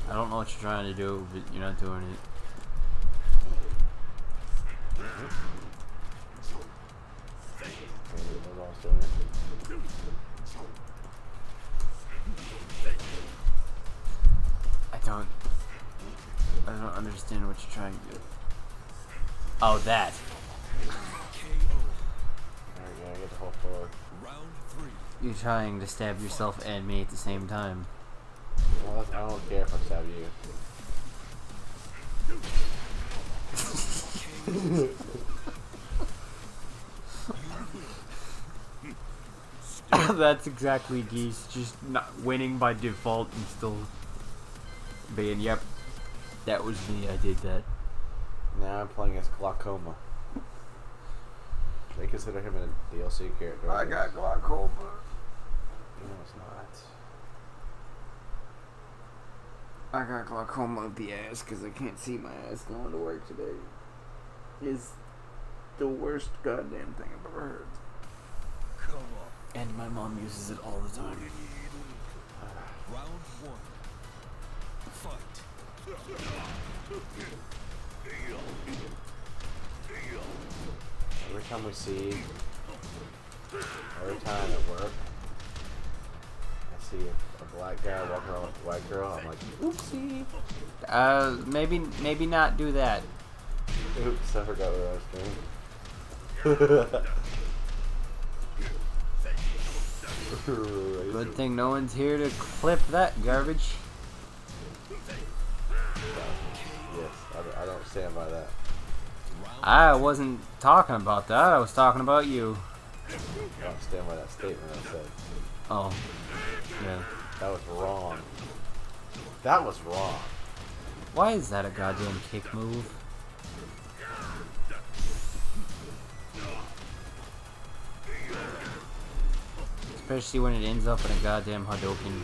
I don't know what you're trying to do, but you're not doing it. I don't understand what you're trying to do. Oh, that. Alright, yeah, I get the whole floor. You're trying to stab yourself and me at the same time. Well, I don't care if I stab you. That's exactly Geese, just not winning by default and still being, yep, that was me, I did that. Now I'm playing as Glaucoma. They consider him a DLC character. I got glaucoma. No, it's not. I got glaucoma up the ass because I can't see my ass going to work today. Is the worst goddamn thing I've ever heard. Come on. And my mom uses it all the time. Round one. Fight. Every time we see, every time at work, I see a black guy walking around with a white girl, I'm like, oopsie. Maybe not do that. Oops, I forgot what I was doing. Good thing no one's here to clip that garbage. Yes, I don't stand by that. I wasn't talking about that, I was talking about you. I don't stand by that statement I said. Oh, yeah. That was wrong. That was wrong. Why is that a goddamn kick move? Especially when it ends up in a goddamn Hadouken.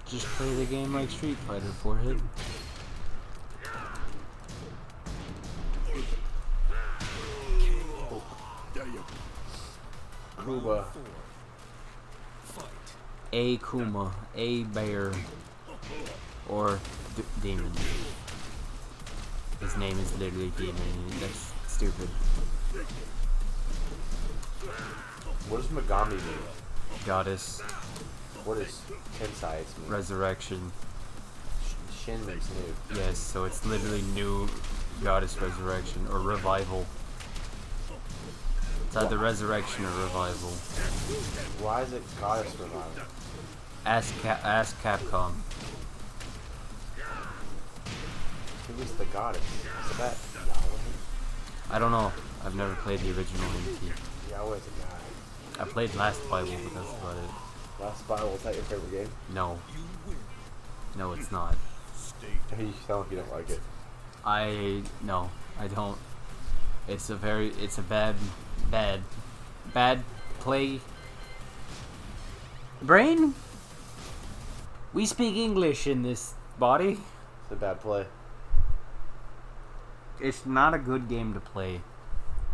Just play the game like Street Fighter, forehead. Kuba. A Kuma, a bear, or demon. His name is literally Demon. That's stupid. What does Megami mean? Goddess. What does Tensai's mean? Resurrection. Shin means new. Yes, so it's literally new Goddess Resurrection, or Revival. It's either Resurrection or Revival. Why is it Goddess Revival? Ask Capcom. Who is the goddess? Is that Yahweh? I don't know. I've never played the original MT. Yahweh's a guy. I played Last Bible, but that's about it. Last Bible, is that your favorite game? No. No, it's not. You sound like you don't like it. No, I don't. It's a bad play. Brain? We speak English in this body. It's a bad play. It's not a good game to play.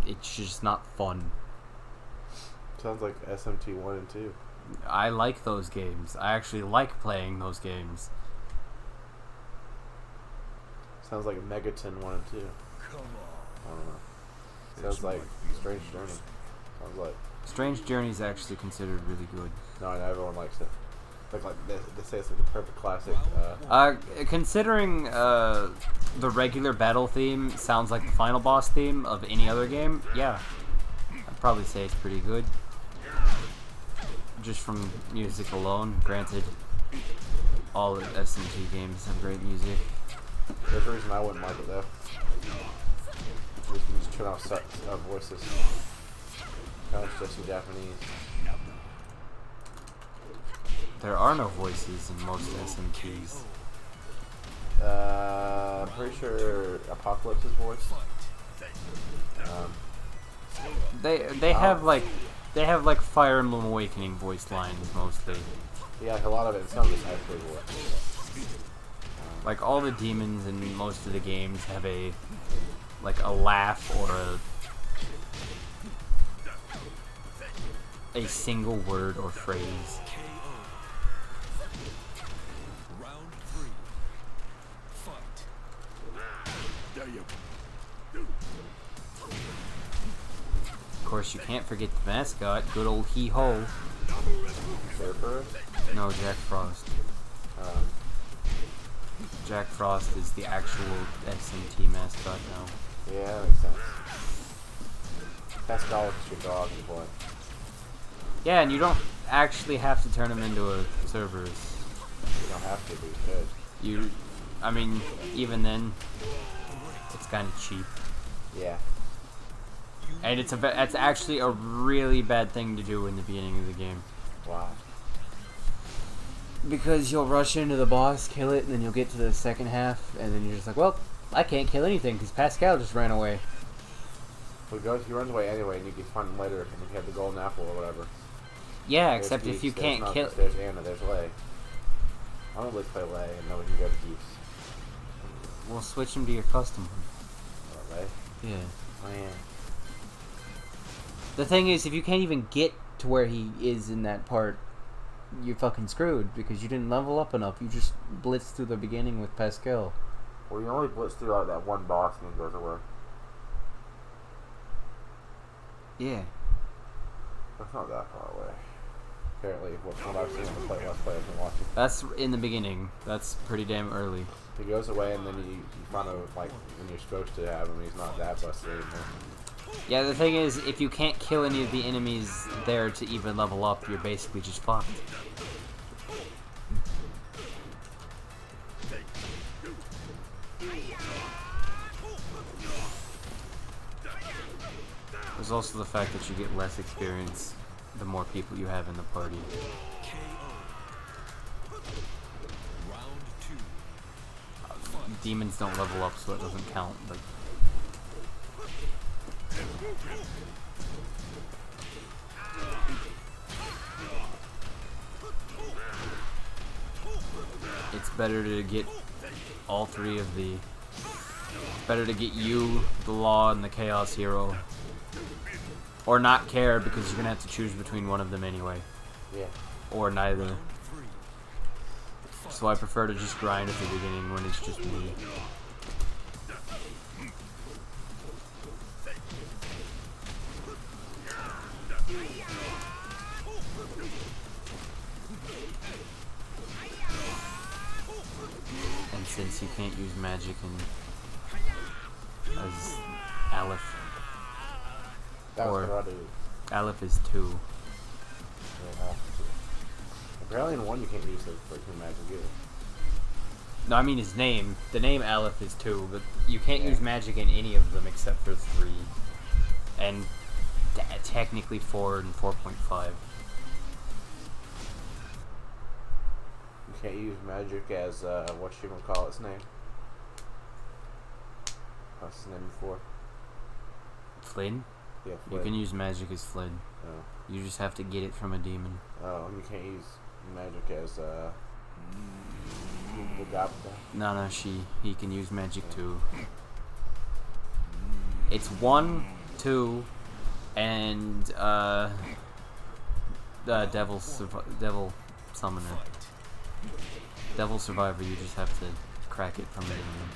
It's just not fun. Sounds like SMT 1 and 2. I like those games. I actually like playing those games. Sounds like Megaton 1 and 2. Come on. I don't know. Sounds like Strange Journey. Sounds like. Strange Journey is actually considered really good. No, I know everyone likes it. Like they say it's like the perfect classic. Considering the regular battle theme sounds like the final boss theme of any other game, yeah, I'd probably say it's pretty good. Just from music alone. Granted, all SMT games have great music. There's a reason I wouldn't like it though. We can just turn off voices. Kind of just in Japanese. There are no voices in most SMTs. I'm pretty sure Apocalypse's voice. They have like Fire Emblem Awakening voice lines mostly. Yeah, a lot of it sounds like actually voice. Like all the demons in most of the games have a laugh or a single word or phrase. Round 3. Fight. There you Of course, you can't forget the mascot, good old Hee-Ho. Surfer? No, Jack Frost. Jack Frost is the actual SMT mascot now. Yeah, that makes sense. Pascal is your dog, boy. Yeah, and you don't actually have to turn him into a Cerberus. You don't have to, but you should. I mean, even then, it's kind of cheap. Yeah. And it's actually a really bad thing to do in the beginning of the game. Wow. Because you'll rush into the boss, kill it, and then you'll get to the second half, and then you're just like, well, I can't kill anything because Pascal just ran away. Well, he runs away anyway, and you can find him later, and you have the golden apple or whatever. Yeah, There's except Geese, if you there's can't Nug, kill... There's Anna, there's Lay. I don't really play Lay, and then we can go to Geese. We'll switch him to your custom one. Lay? Yeah. Oh, yeah. The thing is, if you can't even get to where he is in that part, you're fucking screwed because you didn't level up enough. You just blitzed through the beginning with Pascal. Well, you only blitz through like that one boss and he goes away. Yeah. That's not that far away. Apparently, what's what I've seen on the Let's Play I've been watching. That's in the beginning. That's pretty damn early. He goes away and then you find out like when you're supposed to have him, he's not that busted anymore. Yeah, the thing is, if you can't kill any of the enemies there to even level up, you're basically just fucked. There's also the fact that you get less experience the more people you have in the party. Demons don't level up, so it doesn't count, but... It's better to get all three of the... It's better to get you, the Law, and the Chaos Hero. Or not care, because you're gonna have to choose between one of them anyway. Yeah. Or neither. So I prefer to just grind at the beginning when it's just me. And since you can't use magic as Aleph, That was or what I do. Aleph is 2. Yeah. Apparently in 1 you can't use the freaking magic either. No, I mean his name. The name Aleph is 2, but you can't use magic in any of them except for 3. And technically 4 and 4.5. You can't use magic as, what you gonna call its name? What's the name before? Flynn? Yeah, You Flynn. can use magic as Flynn. Oh. You just have to get it from a demon. Oh, you can't use magic as the goblin. No, he can use magic too. It's 1, 2, and devil summoner. Devil survivor, you just have to crack it from a demon.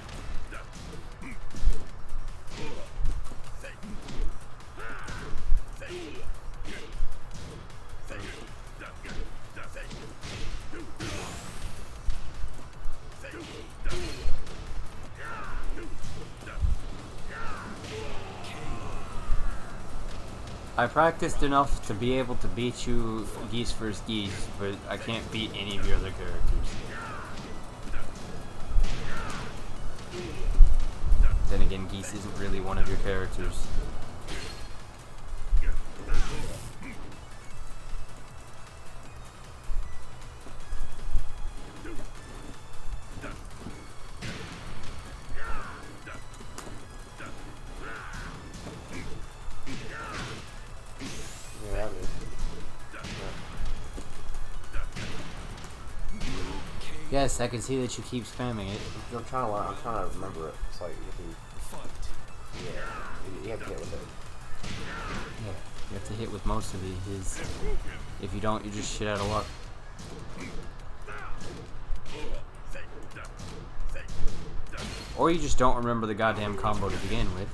I practiced enough to be able to beat you Geese vs. Geese, but I can't beat any of your other characters. Then again, Geese isn't really one of your characters. Yes, I can see that you keep spamming it. I'm trying to learn. I'm trying to remember it. It's like you have to hit with it. Yeah, you have to hit with most of his. If you don't, you're just shit out of luck. Or you just don't remember the goddamn combo to begin with.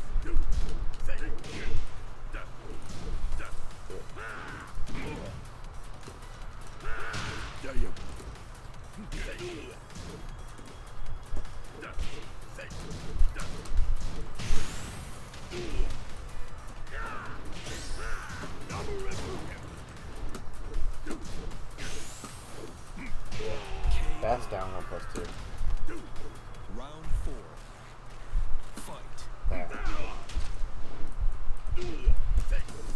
Fast down 1+2. Round 4. Fight. That.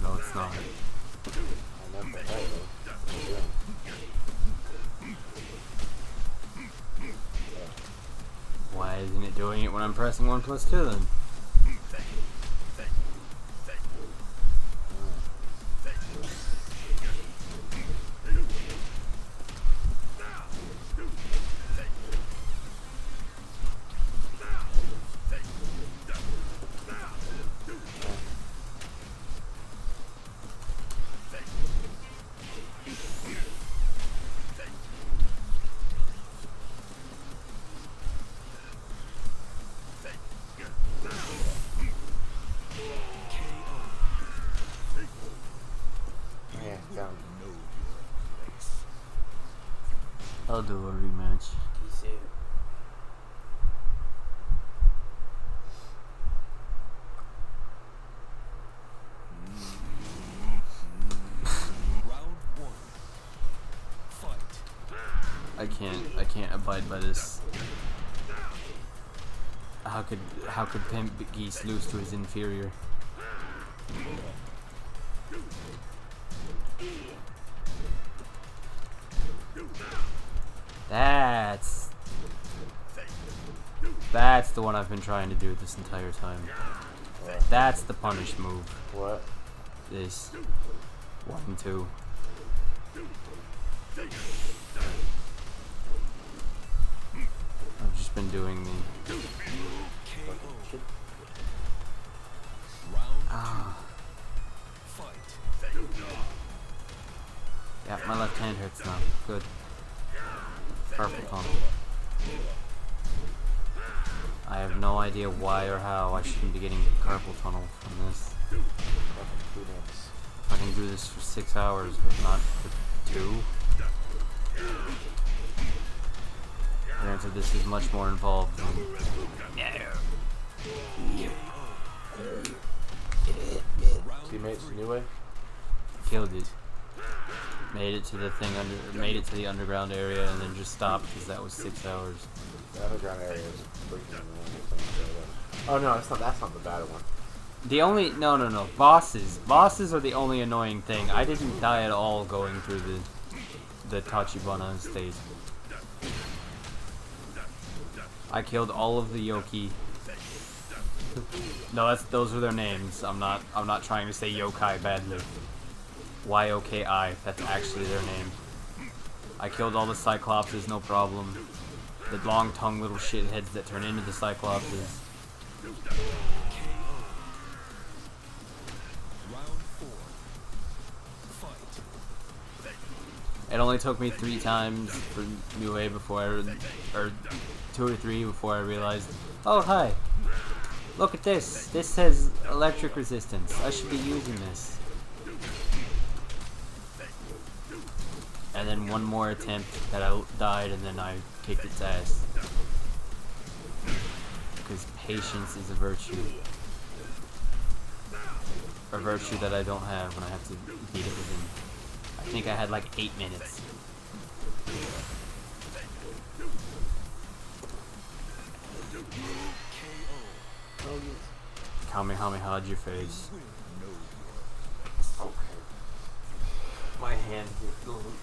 No, it's not. I know for that, though. Why isn't it doing it when I'm pressing 1+2 then? I'll do a rematch. Round 1. Fight. I can't abide by this. How could Pimp Geese lose to his inferior? That's the one I've been trying to do this entire time. What? That's the punish move. What? This 1 and 2. I've just been doing the Round 2. Fight. yeah, my left hand hurts now. Good. Purple tunnel. I have no idea why or how I shouldn't be getting carpal tunnel from this. I can do this for 6 hours, but not for 2. Granted, this is much more involved than... Teammates, Nioh? Killed it. Made it to the thing made it to the underground area and then just stopped because that was 6 hours. The underground area is freaking annoying. Oh no, that's not the bad one. The only no bosses are the only annoying thing. I didn't die at all going through the Tachibana stage. I killed all of the Yoki No, those are their names. I'm not trying to say yokai badly. Y-O-K-I. That's actually their name. I killed all the Cyclopses, no problem. The long-tongued little shitheads that turn into the Cyclopses. It only took me 3 times for Nioh before or 2 or 3 before I realized, oh hi, look at this. This says electric resistance. I should be using this. And then one more attempt that I died, and then I kicked its ass. Because patience is a virtue. A virtue that I don't have when I have to beat it within. I think I had like 8 minutes. Kamehameha'd your face.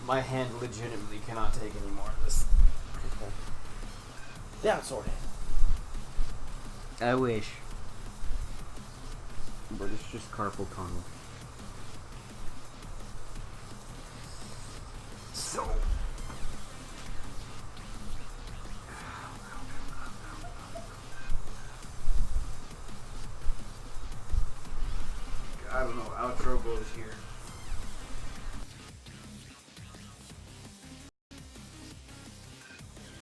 My hand legitimately cannot take any more of this. Okay. Down, sword hand. I wish. But it's just carpal tunnel. So. I don't know, outro goes here.